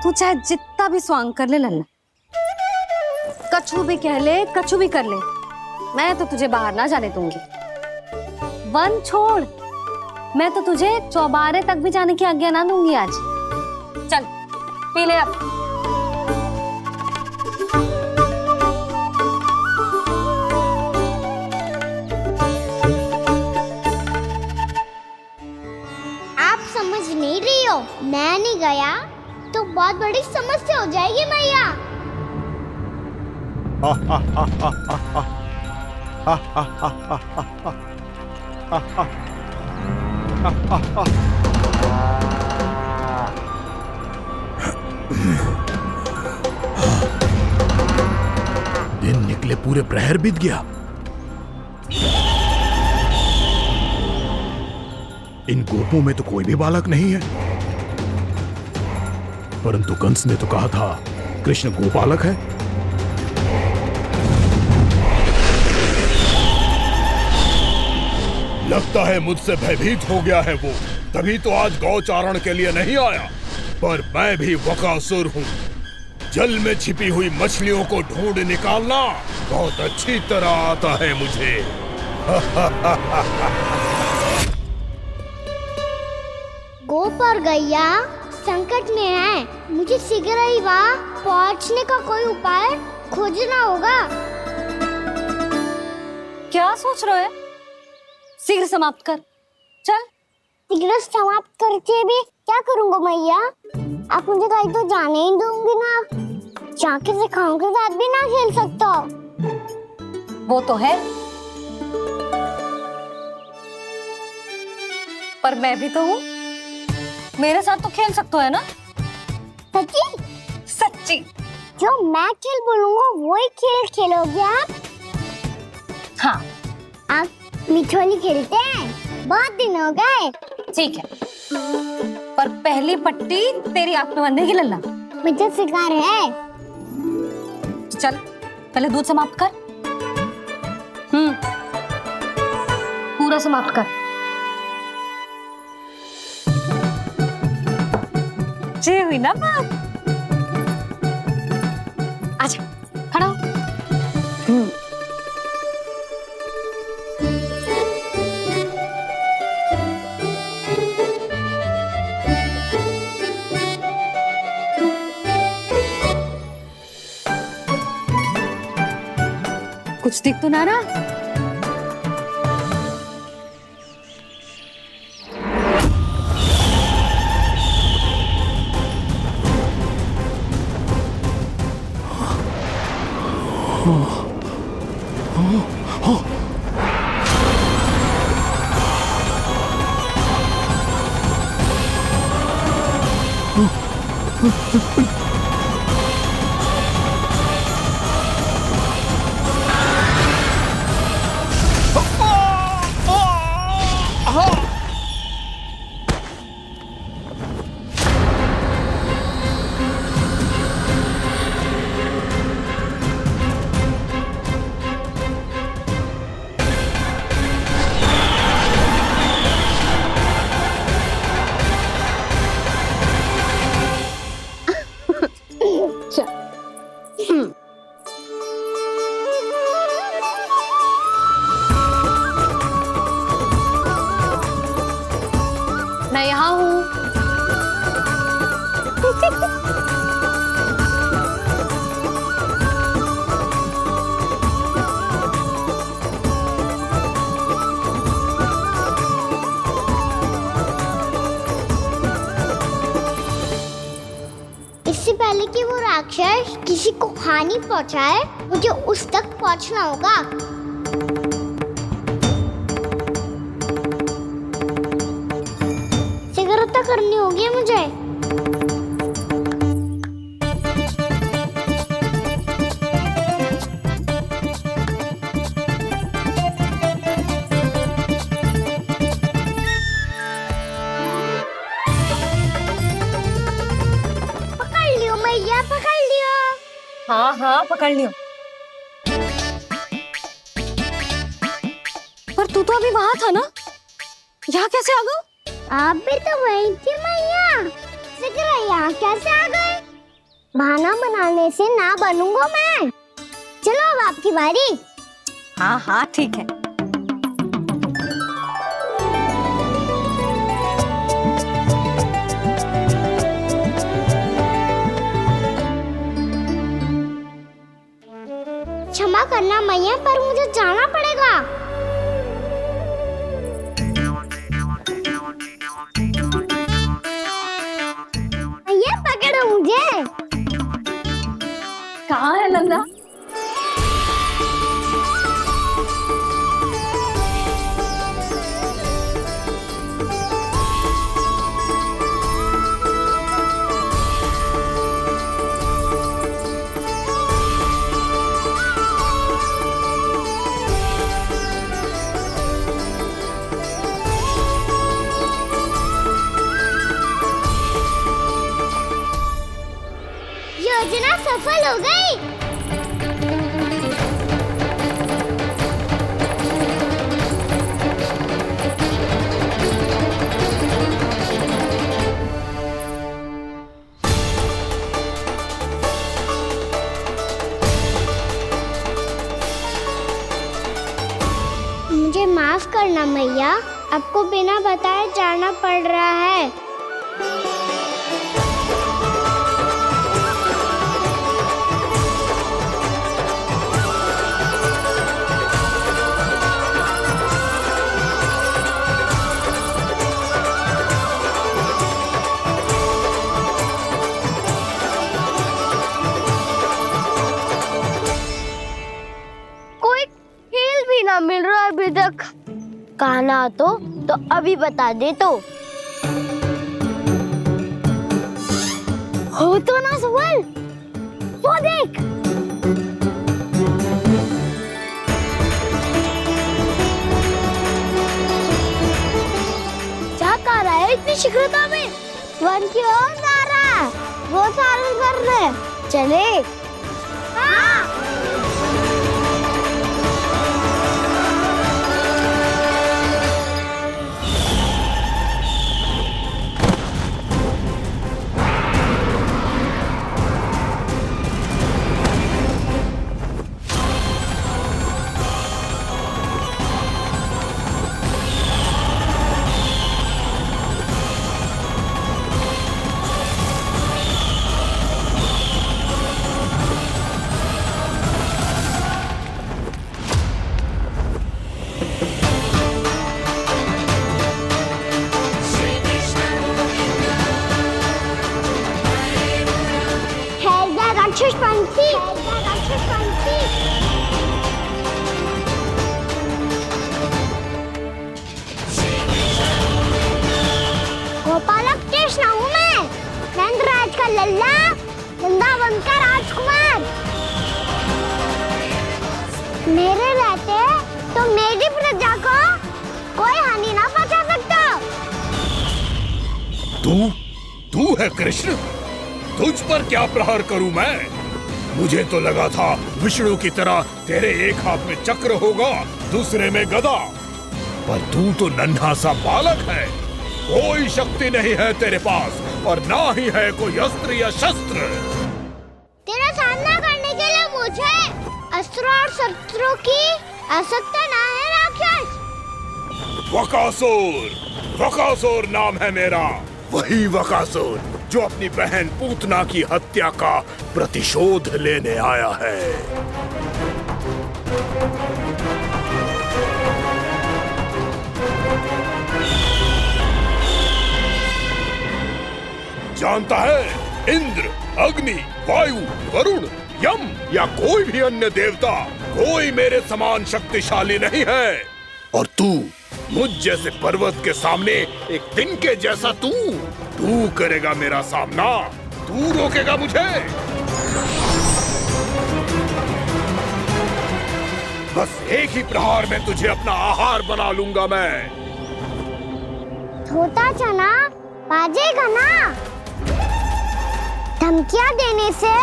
S5: तू चाहे जितना भी स्वांग कर ले लल्ला, कछु भी कह ले, कछु भी कर ले, मैं तो तुझे बाहर ना जाने दूंगी। वन छोड़, मैं तो तुझे चौबारे तक भी जाने की आज्ञा ना दूंगी आज। चल पी ले अब।
S6: आप समझ नहीं रही हो, मैं नहीं गया तो बहुत बड़ी समस्या हो जाएगी मैया।
S14: दिन निकले पूरे प्रहर बीत गया। इन गोपों में तो कोई भी बालक नहीं है, परंतु कंस ने तो कहा था कृष्ण गोपालक है। लगता है मुझसे भयभीत हो गया है वो, तभी तो आज गौचारण के लिए नहीं आया। पर मैं भी वकासुर हूँ। जल में छिपी हुई मछलियों को ढूंढ निकालना बहुत अच्छी तरह आता है मुझे।
S6: गोप और गैया संकट में है, मुझे शीघ्र ही वहाँ पहुँचने का कोई उपाय खोजना होगा।
S5: क्या सोच रहे हो? शीघ्र समाप्त कर, चल।
S6: शीघ्र समाप्त करके भी क्या करूँगा मैया? आप मुझे कहीं तो जाने ही दूंगी ना। जाके सिखाओं के साथ भी ना खेल सकता।
S5: वो तो है, पर मैं भी तो हूँ, मेरे साथ तो खेल सकते हो है ना?
S6: सच्ची?
S5: सच्ची।
S6: जो मैं खेल बोलूँगा वो ही खेल खेलोगे आप?
S5: हाँ।
S6: आप मिठोली खेलते हैं? बहुत दिन हो गए।
S5: ठीक है, पर पहली पट्टी तेरी आंख में बांधेगी लल्ला।
S6: मुझे शिकार है।
S5: चल पहले दूध समाप्त कर। पूरा समाप्त कर। जे हुई ना बात। आजा, खड़ा हो। कुछ दिख तो ना रहा। मैं यहाँ हूँ।
S6: इससे पहले कि वो राक्षस किसी को हानि पहुंचाए, मुझे उस तक पहुंचना होगा। सिगरता करनी होगी मुझे। पकड़ लियो मैया, पकड़ लियो।
S5: हाँ हाँ पकड़ लियो। पर तू तो अभी वहां था ना, यहाँ कैसे आ गया?
S6: आप भी तो वही थी मैया। सिकरा यहाँ कैसे आ गए? बहाना बनाने से ना बनूंगा मैं। चलो अब आपकी बारी।
S5: हाँ हाँ ठीक है।
S6: क्षमा करना मैया, पर मुझे जाना पड़ेगा। मैया पकड़ो मुझे।
S5: कहाँ है नंदा?
S6: योजना सफल हो गई। मुझे माफ करना मैया, आपको बिना बताए जाना पड़ रहा है। मिल रहा है अभी तक। कहना तो अभी बता दे तो। हो तो ना सवाल, वो देख। क्या कर रहा है इतनी शीघ्रता में? वन की ओर जा रहा है, वो सारे कर रहे। चले। हाँ। राक्षस पंछी, राक्षस पंछी। गोपालक कृष्ण हूँ मैं, नंदराज का लल्ला, वृंदावन का राजकुमार। मेरे रहते तो मेरी प्रजा को कोई हानि ना पहुंचा सकता।
S14: तू है कृष्ण? तुझ पर क्या प्रहार करूं मैं? मुझे तो लगा था विष्णु की तरह तेरे एक हाथ में चक्र होगा, दूसरे में गदा, पर तू तो नन्हा सा बालक है। कोई शक्ति नहीं है तेरे पास और ना ही है कोई अस्त्र या शस्त्र।
S6: तेरा सामना करने के लिए मुझे अस्त्रों और शस्त्रों की आवश्यकता ना है राक्षस।
S14: वकासुर नाम है मेरा, वही वकासुर जो अपनी बहन पूतना की हत्या का प्रतिशोध लेने आया है। जानता है, इंद्र, अग्नि, वायु, वरुण, यम या कोई भी अन्य देवता कोई मेरे समान शक्तिशाली नहीं है। और तू मुझ जैसे पर्वत के सामने एक तिनके जैसा तू करेगा मेरा सामना? तू रोकेगा मुझे? बस एक ही प्रहार में तुझे अपना आहार बना लूंगा मैं।
S6: छोटा चना बाजेगा ना। धमकियां देने से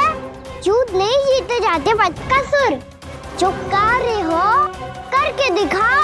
S6: युद्ध नहीं जीते जाते बदकसूर। जो कार्य हो करके दिखाओ।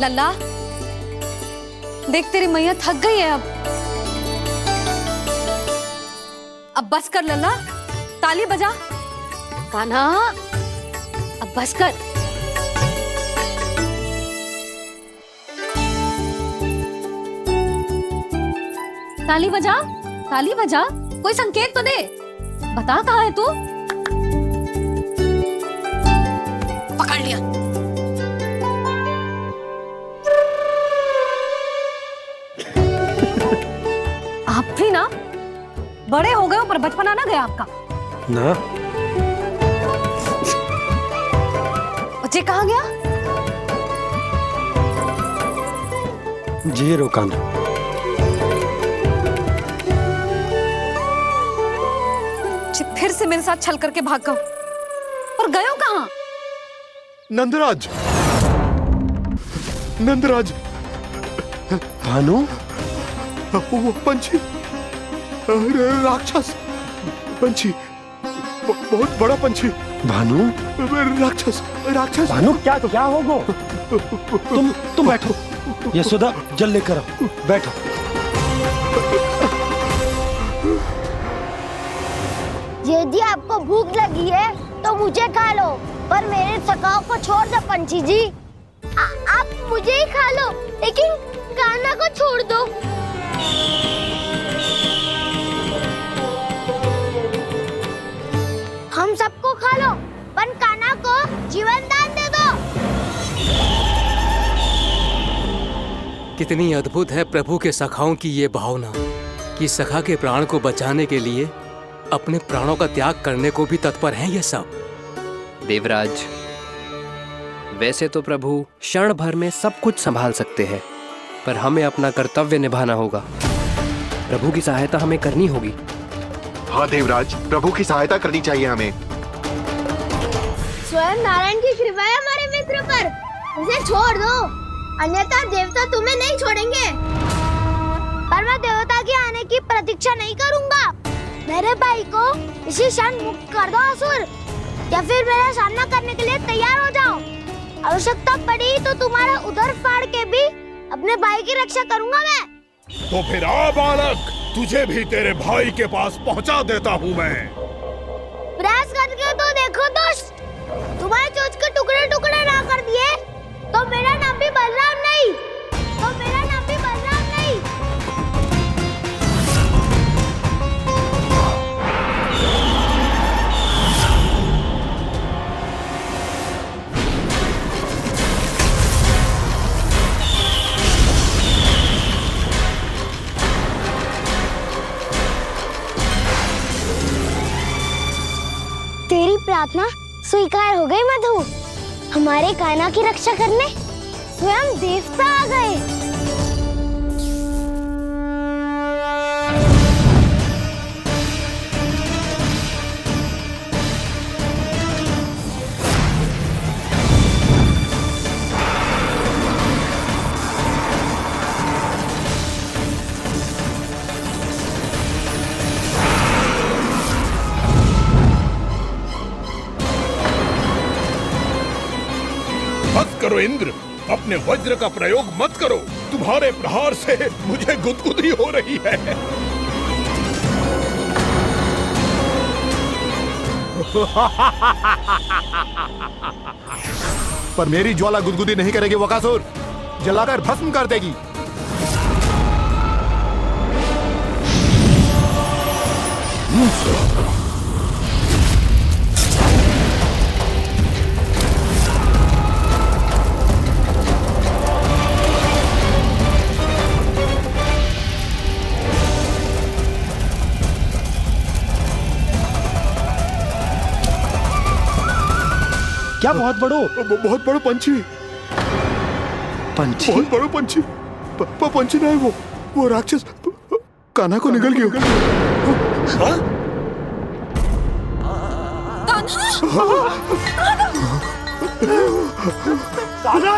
S5: लल्ला, देख तेरी मैया थक गई है अब बस कर लल्ला, ताली बजा। कान्हा, अब बस कर। ताली बजा, ताली बजा, कोई संकेत तो दे। बता कहाँ है तू? पकड़ लिया। आप भी ना बड़े हो गए हो, पर बचपना ना गया आपका
S7: ना।
S5: बच्चे कहाँ गया?
S7: जी रोकाना।
S5: फिर से मेरे साथ छल करके भाग गए, और गए हो कहाँ?
S14: नंदराज, नंदराज।
S7: भानु,
S14: वो पंछी, राक्षस पंछी, बहुत बड़ा पंछी।
S7: भानु,
S14: राक्षस, राक्षस।
S7: भानु, क्या होगा? तुम बैठो। यशोदा, जल लेकर आओ, बैठो।
S6: यदि आपको भूख लगी है तो मुझे खा लो, पर मेरे सखाओं को छोड़ दो पंछी जी। आप मुझे ही खा लो, लेकिन कान्हा को छोड़ दो। हम सबको खा लो, पर कान्हा को जीवन दान दे दो।
S17: कितनी अद्भुत है प्रभु के सखाओं की ये भावना कि सखा के प्राण को बचाने के लिए अपने प्राणों का त्याग करने को भी तत्पर हैं ये सब।
S18: देवराज, वैसे तो प्रभु क्षण भर में सब कुछ संभाल सकते हैं, पर हमें अपना कर्तव्य निभाना होगा। प्रभु की सहायता हमें करनी होगी।
S13: हाँ देवराज, प्रभु की सहायता करनी चाहिए हमें।
S6: स्वयं नारायण की कृपा है हमारे मित्र पर, उसे छोड़ दो, अन्यथा देवता तुम्हें नहीं छोड़ेंगे। पर मैं देवता के आने की प्रतीक्षा नहीं करूंगा। मेरे भाई को इसी क्षण मुक्त कर दो असुर। या फिर मेरा सामना करने के लिए तैयार हो जाओ। आवश्यकता पड़ी तो तुम्हारा उधर फाड़ के भी अपने भाई की रक्षा करूंगा मैं।
S14: तो फिर आ बालक, तुझे भी तेरे भाई के पास पहुंचा देता हूँ मैं।
S6: प्रयास करके तो देखो दोस्त, तुम्हारे चोंच के टुकड़े टुकड़े ना कर दिए तो मेरा नाम भी बलराम नहीं, तो मेरा नाम भी बलराम नहीं। तेरी प्रार्थना स्वीकार हो गई मधु। हमारे कान्हा की रक्षा करने स्वयं देवता आ गए।
S14: मत करो इंद्र, अपने वज्र का प्रयोग मत करो। तुम्हारे प्रहार से मुझे गुदगुदी हो रही है।
S13: पर मेरी ज्वाला गुदगुदी नहीं करेगी वकासुर, जलाकर भस्म कर देगी।
S7: क्या बहुत बड़ो?
S13: बहुत बड़ो पंछी।
S7: पंछी?
S13: बहुत बड़ो पंछी। पंछी नहीं, वो राक्षस कान्हा को निगल गया।
S14: हाँ?
S13: कान्हा!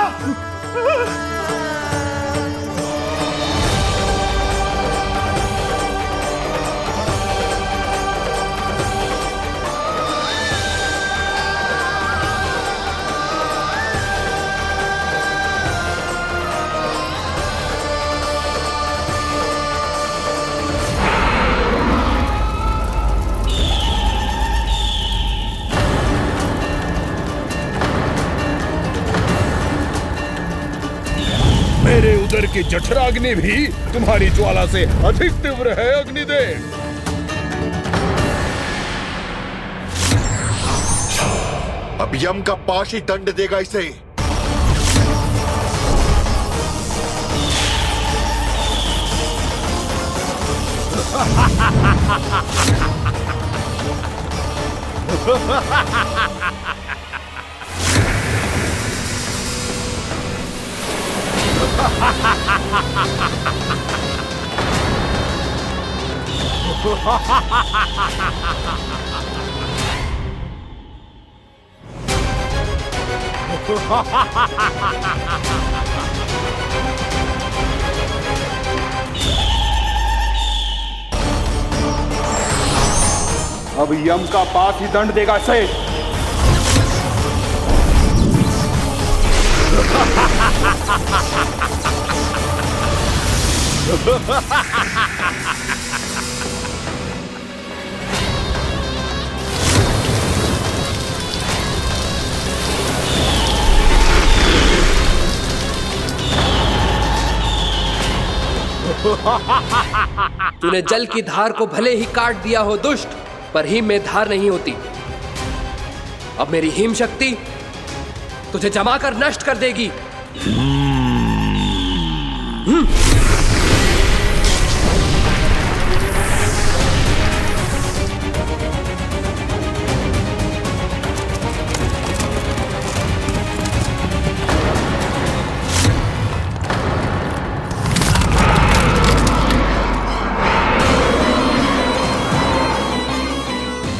S14: मेरे उदर की जठराग्नि भी तुम्हारी ज्वाला से अधिक तीव्र है अग्निदेव।
S13: अब यम का पाश ही दंड देगा इसे।
S10: अब यम का पास ही दंड देगा इसे।
S18: तूने जल की धार को भले ही काट दिया हो दुष्ट, पर हिम में धार नहीं होती। अब मेरी हिम शक्ति तुझे जमाकर नष्ट कर देगी।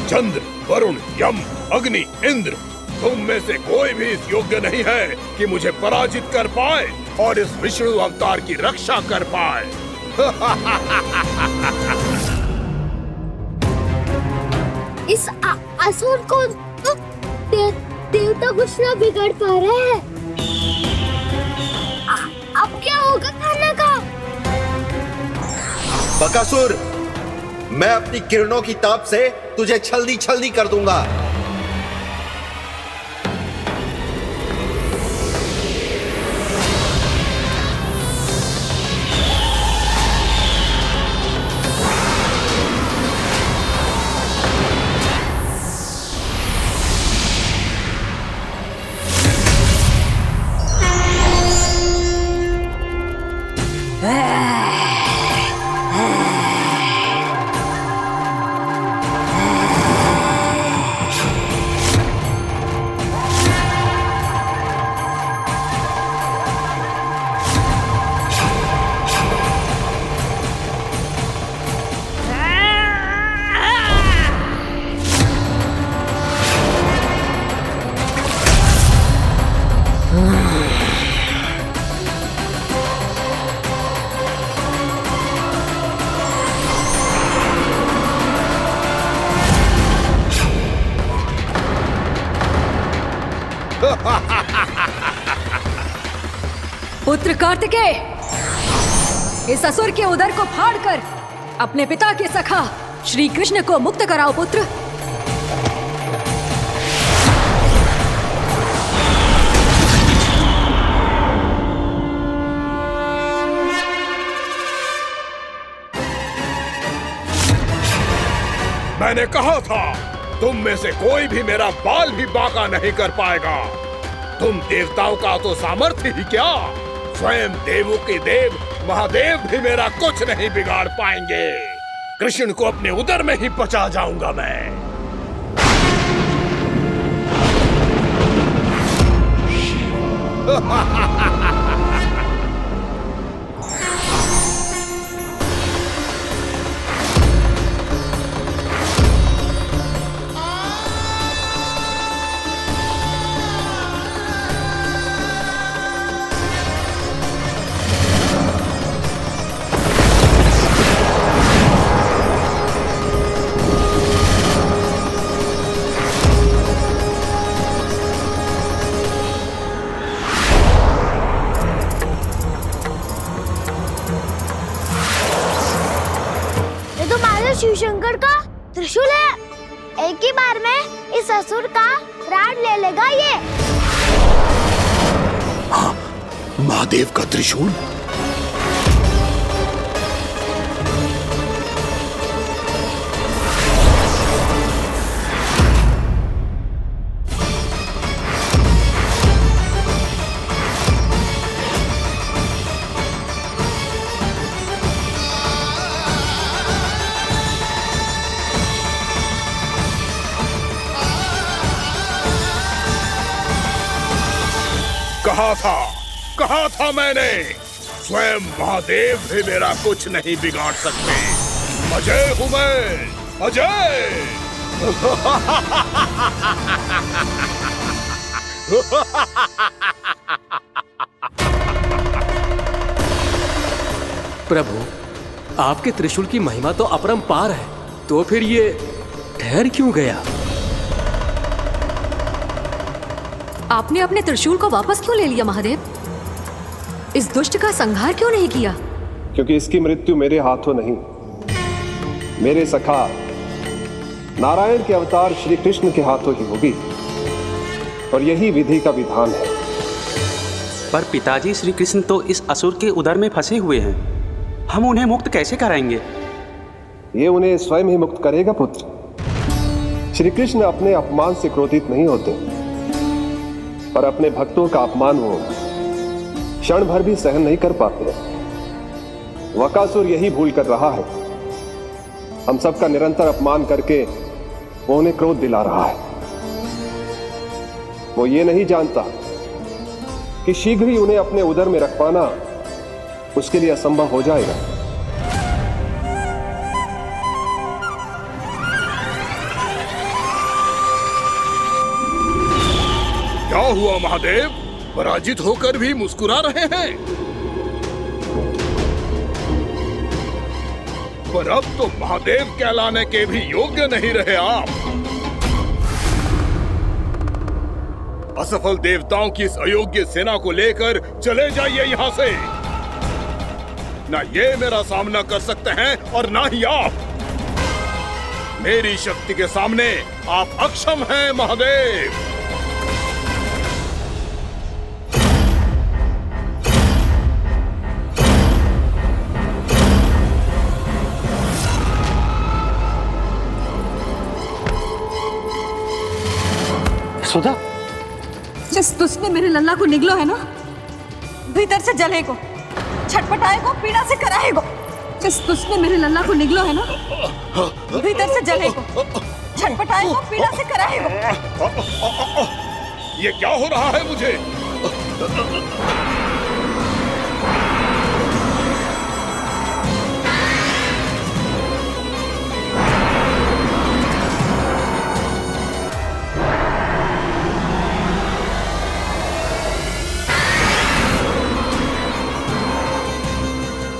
S14: चंद्र, वरुण, यम, अग्नि, इंद्र, तुम में से कोई भी इस योग्य नहीं है कि मुझे पराजित कर पाए और इस विष्णु अवतार की रक्षा कर पाए।
S6: इस असुर को देवता कुछ ना बिगड़ पा रहे हैं। अब क्या होगा खाने का?
S19: बकासुर, मैं अपनी किरणों की ताप से तुझे छल्दी छल्दी कर दूंगा।
S20: पुत्र कार्तिकेय, इस असुर के उदर को फाड़कर अपने पिता के सखा श्री कृष्ण को मुक्त कराओ पुत्र।
S14: मैंने कहा था तुम में से कोई भी मेरा बाल भी बांका नहीं कर पाएगा। तुम देवताओं का तो सामर्थ्य ही क्या, स्वयं देवों के देव महादेव भी मेरा कुछ नहीं बिगाड़ पाएंगे। कृष्ण को अपने उदर में ही पचा जाऊंगा मैं।
S6: शिव शंकर का त्रिशूल है। एक ही बार में इस असुर का प्राण ले लेगा ये।
S14: हाँ, महादेव का त्रिशूल। कहा था मैंने, स्वयं महादेव भी मेरा कुछ नहीं बिगाड़ सकते। अजय हूं मैं, अजय।
S17: प्रभु, आपके त्रिशूल की महिमा तो अपरंपार है, तो फिर ये ठहर क्यों गया?
S20: आपने अपने त्रिशूल को वापस क्यों ले लिया महादेव? इस दुष्ट का संहार क्यों नहीं किया?
S10: क्योंकि इसकी मृत्यु मेरे हाथों नहीं, मेरे सखा नारायण के अवतार श्री कृष्ण के हाथों ही होगी, और यही विधि का विधान है।
S21: पर पिताजी, श्री कृष्ण तो इस असुर के उदर में फंसे हुए हैं, हम उन्हें मुक्त कैसे कराएंगे?
S10: ये उन्हें स्वयं ही मुक्त करेगा पुत्र। श्री कृष्ण अपने अपमान से क्रोधित नहीं होते, पर अपने भक्तों का अपमान वो क्षण भर भी सहन नहीं कर पाते। वकासुर यही भूल कर रहा है, हम सबका निरंतर अपमान करके वो उन्हें क्रोध दिला रहा है। वो ये नहीं जानता कि शीघ्र ही उन्हें अपने उदर में रख पाना उसके लिए असंभव हो जाएगा।
S14: क्या हुआ महादेव, पराजित होकर भी मुस्कुरा रहे हैं? पर अब तो महादेव कहलाने के भी योग्य नहीं रहे आप। असफल देवताओं की इस अयोग्य सेना को लेकर चले जाइए यहाँ से। ना ये मेरा सामना कर सकते हैं और ना ही आप। मेरी शक्ति के सामने आप अक्षम हैं महादेव।
S15: सुधा,
S20: जिस दुष्ट ने मेरे लल्ला को निगलो है ना, भीतर से जलेगो, छटपटाएगो, पीड़ा से कराएगो। जिस दुष्ट ने मेरे लल्ला को निगलो है ना, भीतर से जलेगो, छटपटाएगो, पीड़ा से कराएगो।
S14: ये क्या हो रहा है मुझे?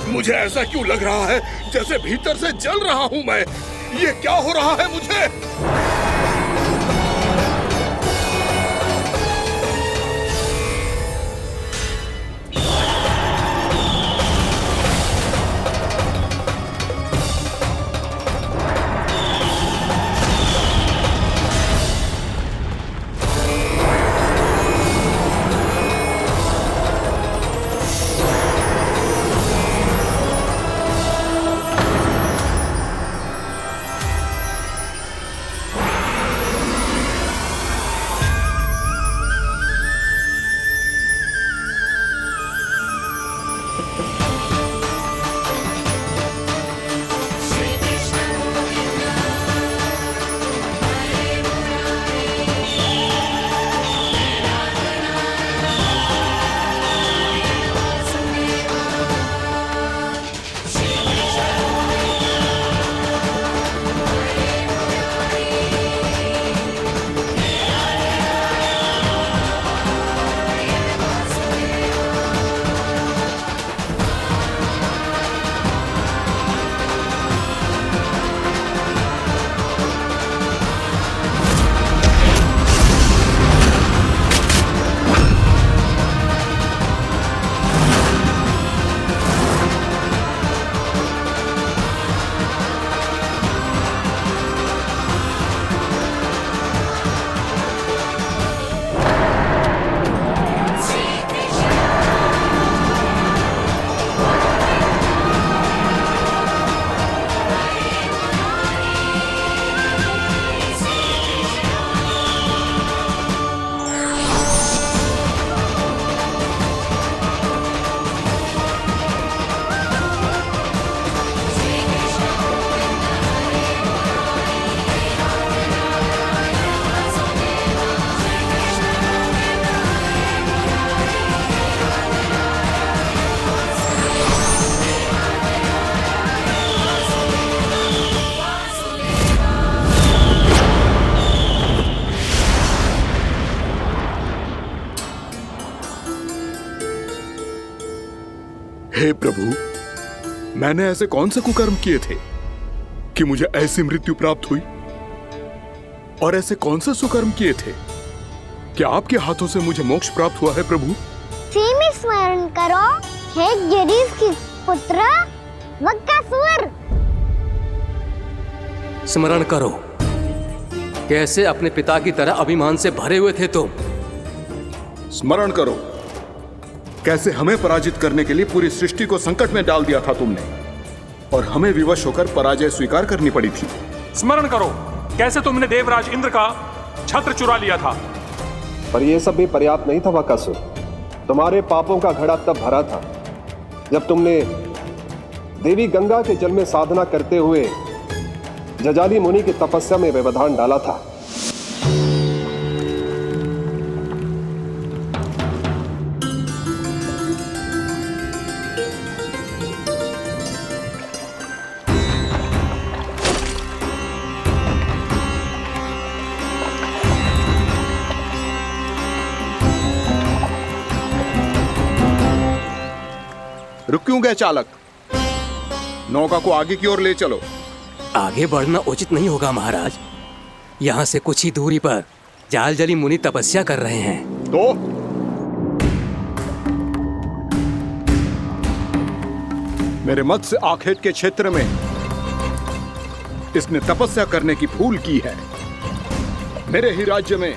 S14: मुझे ऐसा क्यों लग रहा है जैसे भीतर से जल रहा हूं मैं? ये क्या हो रहा है मुझे? हे प्रभु, मैंने ऐसे कौन से कुकर्म किए थे कि मुझे ऐसी मृत्यु प्राप्त हुई? और ऐसे कौन से सुकर्म किए थे कि आपके हाथों से मुझे मोक्ष प्राप्त हुआ है प्रभु?
S6: में स्मरण करो, हे जरीफ की पुत्र वक्कासुर।
S17: स्मरण करो, कैसे अपने पिता की तरह अभिमान से भरे हुए थे तुम।
S14: स्मरण करो, कैसे हमें पराजित करने के लिए पूरी सृष्टि को संकट में डाल दिया था तुमने, और हमें विवश होकर पराजय स्वीकार करनी पड़ी थी।
S4: स्मरण करो, कैसे तुमने देवराज इंद्र का छत्र चुरा लिया था।
S10: पर यह सब भी पर्याप्त नहीं था वक्कासुर। तुम्हारे पापों का घड़ा तब भरा था जब तुमने देवी गंगा के जल में साधना करते हुए जजाली मुनि की तपस्या में व्यवधान डाला था।
S14: रुक क्यों गए चालक? नौका को आगे की ओर ले चलो।
S17: आगे बढ़ना उचित नहीं होगा महाराज। यहाँ से कुछ ही दूरी पर जालजली मुनि तपस्या कर रहे हैं।
S14: तो मेरे मत्स्य आखेट के क्षेत्र में इसने तपस्या करने की भूल की है। मेरे ही राज्य में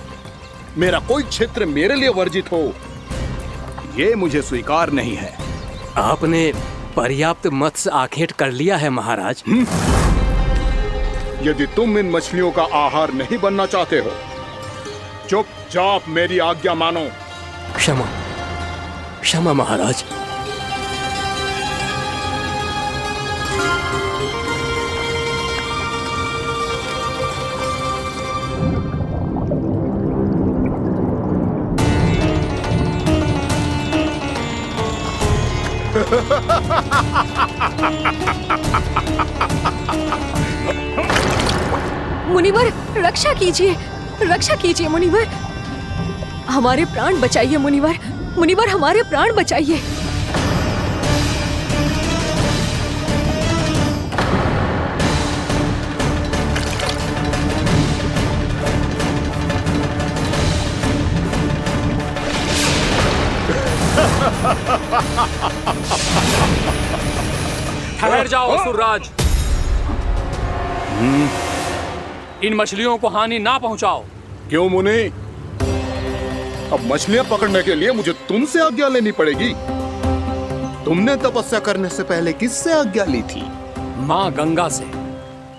S14: मेरा कोई क्षेत्र मेरे लिए वर्जित हो, ये मुझे स्वीकार नहीं है।
S17: आपने पर्याप्त मत्स्य आखेट कर लिया है महाराज।
S14: यदि तुम इन मछलियों का आहार नहीं बनना चाहते हो, चुपचाप मेरी आज्ञा मानो।
S17: क्षमा, क्षमा महाराज।
S20: मुनिवर, रक्षा कीजिए, रक्षा कीजिए मुनिवर, हमारे प्राण बचाइए मुनिवर, मुनिवर हमारे प्राण बचाइए।
S4: ठहर जाओ असुरराज। इन मछलियों को हानि ना पहुंचाओ।
S14: क्यों मुनि? अब मछलियां पकड़ने के लिए मुझे तुमसे आज्ञा लेनी पड़ेगी। तुमने तपस्या करने से पहले किससे आज्ञा ली थी?
S4: मां गंगा से,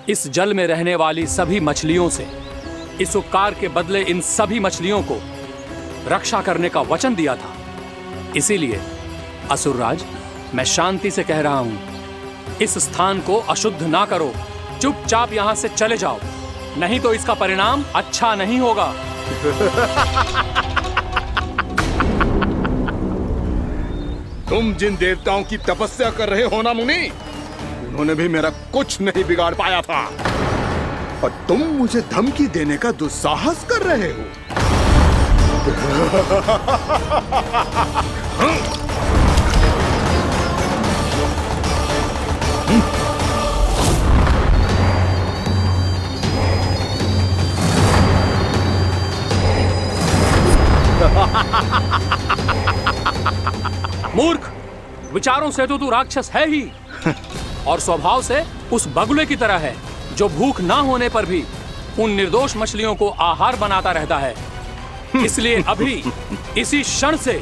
S4: इस जल में रहने वाली सभी मछलियों से। इस उपकार के बदले इन सभी मछलियों को रक्षा करने का वचन दिया था। इसीलिए असुरराज, मैं शांति से कह रहा हूं, इस स्थान को अशुद्ध ना करो। चुपचाप यहां से चले जाओ, नहीं तो इसका परिणाम अच्छा नहीं होगा।
S14: तुम जिन देवताओं की तपस्या कर रहे हो ना मुनि, उन्होंने भी मेरा कुछ नहीं बिगाड़ पाया था, और तुम मुझे धमकी देने का दुस्साहस कर रहे हो।
S4: मूर्ख, विचारों से तो तू राक्षस है ही, और स्वभाव से उस बगुले की तरह है जो भूख ना होने पर भी उन निर्दोष मछलियों को आहार बनाता रहता है। इसलिए अभी इसी क्षण से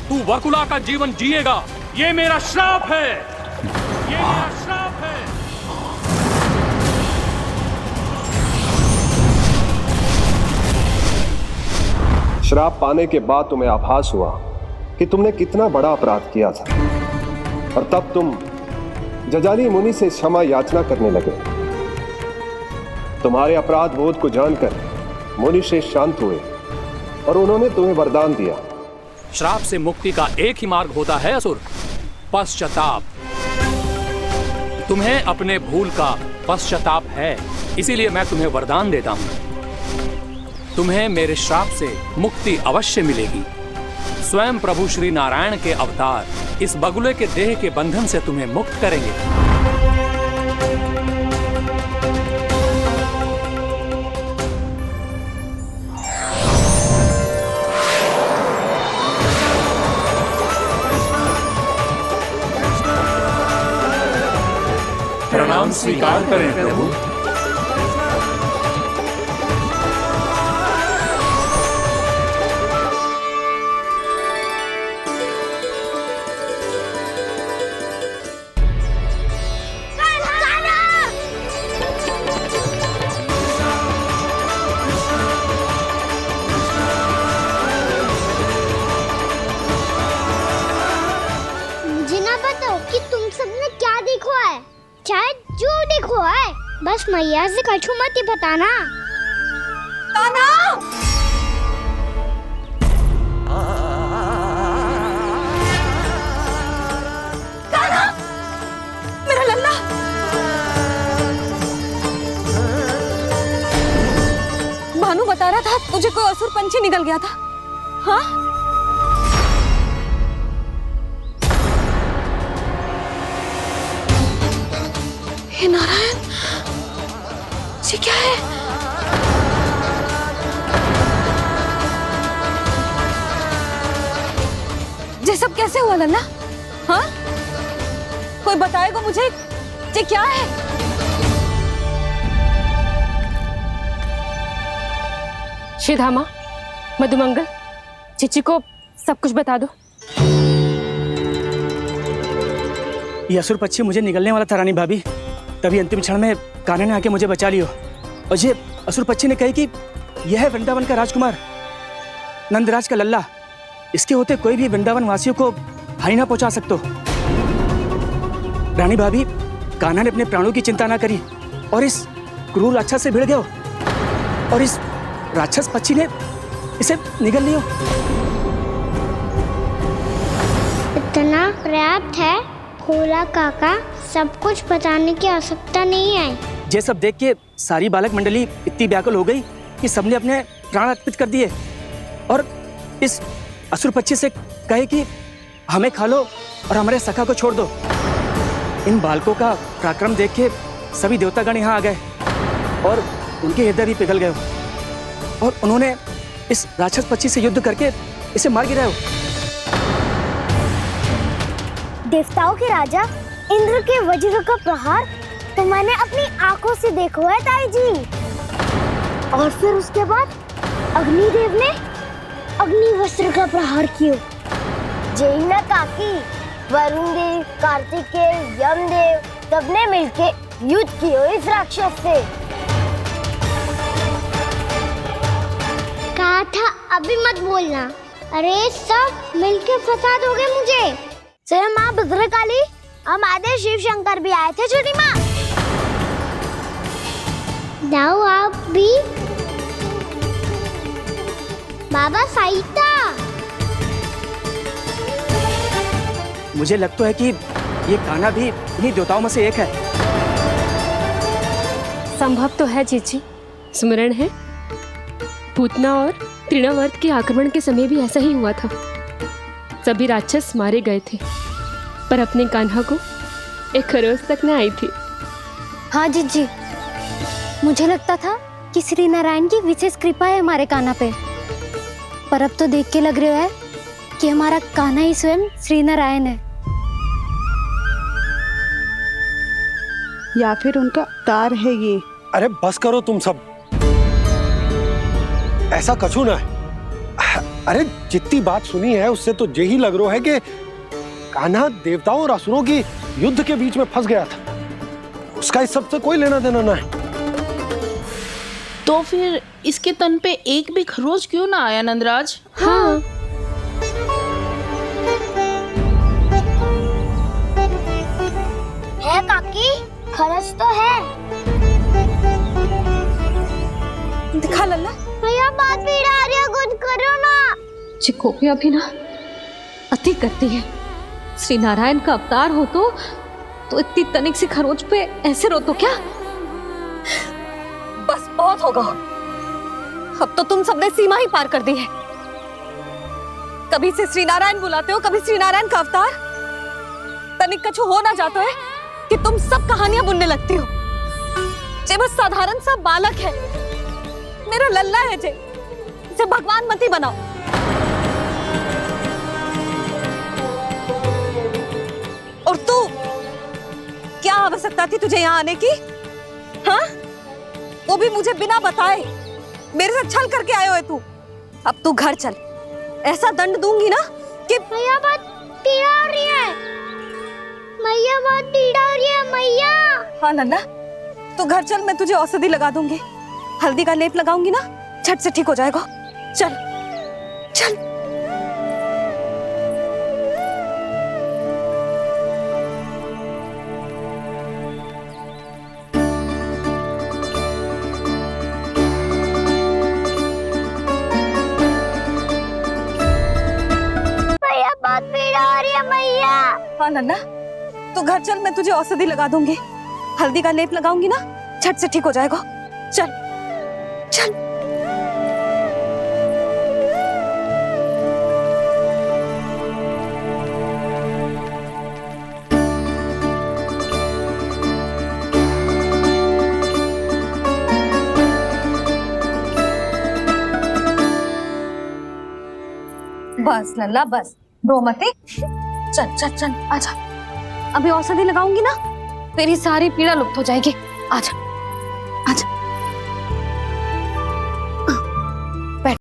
S4: तू वकुला का जीवन जिएगा। ये मेरा श्राप है, ये मेरा श्राप है।
S10: श्राप पाने के बाद तुम्हें आभास हुआ कि तुमने कितना बड़ा अपराध किया था, और तब तुम जजाली मुनि से क्षमा याचना करने लगे। तुम्हारे अपराध बोध को जानकर मुनि श्रेष्ठ शांत हुए और उन्होंने तुम्हें वरदान दिया।
S4: श्राप से मुक्ति का एक ही मार्ग होता है असुर, पश्चाताप। तुम्हें अपने भूल का पश्चाताप है, इसीलिए मैं तुम्हें वरदान देता हूं। तुम्हें मेरे श्राप से मुक्ति अवश्य मिलेगी। स्वयं प्रभु श्री नारायण के अवतार इस बगुले के देह के बंधन से तुम्हें मुक्त करेंगे।
S1: प्रणाम स्वीकार करें प्रभु।
S6: बस मैया से कछु मत ही बताना।
S20: ताना! ताना! मेरा लल्ला! भानु बता रहा था तुझे कोई असुर पंछी निकल गया था। हाँ? हे नारायण, ये क्या है? हुआ लल्ला? हाँ, कोई बताएगा मुझे ये क्या है?
S5: श्रीधामा, मधुमंगल, चिची को सब कुछ बता दो।
S3: ये असुर पक्षी मुझे निगलने वाला था रानी भाभी, तभी अंतिम क्षण में कान्हा ने आके मुझे बचा लियो। और ये असुर पक्षी ने कही कि यह है वृंदावन का राजकुमार, नंदराज का लल्ला। इसके होते कोई भी वृंदावन वासियों को हानि ना पहुंचा सकते। रानी भाभी, कान्हा ने अपने प्राणों की चिंता ना करी और इस क्रूर राक्षस से भिड़ गयो और इस राक्षस पक्षी ने इसे निगल लियो।
S6: इतना पर्याप्त है भोला काका, सब कुछ बताने की आवश्यकता नहीं है।
S3: ये सब देख के सारी बालक मंडली इतनी व्याकुल हो गई कि सबने अपने प्राण अर्पित कर दिए और इस असुर पक्षी से कहे कि हमें खा लो और हमारे सखा को छोड़ दो। इन बालकों का पराक्रम देख के सभी देवतागण यहाँ आ गए और उनके हृदय भी पिघल गए और उन्होंने इस राक्षस पक्षी से युद्ध करके इसे मार गिराया।
S6: देवताओं के राजा इंद्र के वज्र का प्रहार तो मैंने अपनी आंखों से देखा है ताई जी। और फिर उसके बाद अग्निदेव ने अग्निवस्त्र का प्रहार किया। जय ना काकी, वरुण देव, कार्तिकेय, यमदेव सबने मिलके युद्ध किया इस राक्षस से। कहा था अभी मत बोलना। अरे सब मिलके फंसा दोगे मुझे। जय माँ भद्रकाली, हमारे शिव शंकर भी आए थे छोटी माँ। जाओ आप भी। बाबा साईता,
S3: मुझे लगता है कि ये कान्हा भी इन्हीं देवताओं में से एक है।
S5: संभव तो है चीची। स्मरण है, पूतना और तृणावर्त के आक्रमण के समय भी ऐसा ही हुआ था। सभी राक्षस मारे गए थे, पर अपने कान्हा को एक खरोच तक न आई थी।
S6: हाँ जीजी, मुझे लगता था कि श्री नारायण की विशेष कृपा है हमारे कान्हा पे, पर अब तो देख के लग रहा है कि हमारा कान्हा ही स्वयं श्री नारायण है।
S22: या फिर उनका अवतार है ये।
S7: अरे बस करो तुम सब, ऐसा कछु ना है। अरे जितनी बात सुनी है उससे तो यही लग रहा है कि कान्हा देवताओं और असुरों की युद्ध के बीच में फंस गया था। उसका इस सब से कोई लेना देना ना है।
S2: तो फिर इसके तन पे एक भी खरोच क्यों ना आया नंदराज?
S5: हाँ,
S6: है काकी, खरच तो है।
S20: दिखा लल्ला।
S6: भैया बात पीड़ा आ रही है, कुछ करो ना।
S20: चिकोपिया भी ना अति करती है। श्री नारायण का अवतार हो तो इतनी तनिक सी खरोच पे ऐसे रो तो क्या? बस बहुत होगा। अब तो तुम सबने सीमा ही पार कर दी है। कभी से श्री नारायण बुलाते हो, कभी श्री नारायण का अवतार। तनिक कछु हो ना जाता है कि तुम सब कहानियां बुनने लगती हो। जे बस साधारण सा बालक है, मेरा लल्ला है जे, इसे भगवान मत ही बनाओ। और तू, क्या आवश्यकता थी तुझे यहाँ आने की? हाँ, वो भी मुझे बिना बताए। मेरे से छल करके आए हो तू। अब तू घर चल, ऐसा दंड दूंगी ना कि
S6: मैया बहुत पीड़ा हो रही है। मैया बहुत पीड़ा हो रही है मैया।
S20: हाँ नन्ना, तू घर चल, मैं तुझे औषधि लगा दूंगी। हल्दी का लेप लगाऊंगी ना, झट से ठीक हो जाएगा। चल चल।
S6: मैया बहुत पीड़ा हो रही है मैया।
S20: हाँ नन्ना, तू घर चल, मैं तुझे औषधि लगा दूंगी। हल्दी का लेप लगाऊंगी ना, झट से ठीक हो जाएगा। चल चल। बस लल्ला बस, रो मत।
S5: चल चल चल आजा। अभी औषधि लगाऊंगी ना, तेरी सारी पीड़ा लुप्त हो जाएगी। आजा आजा।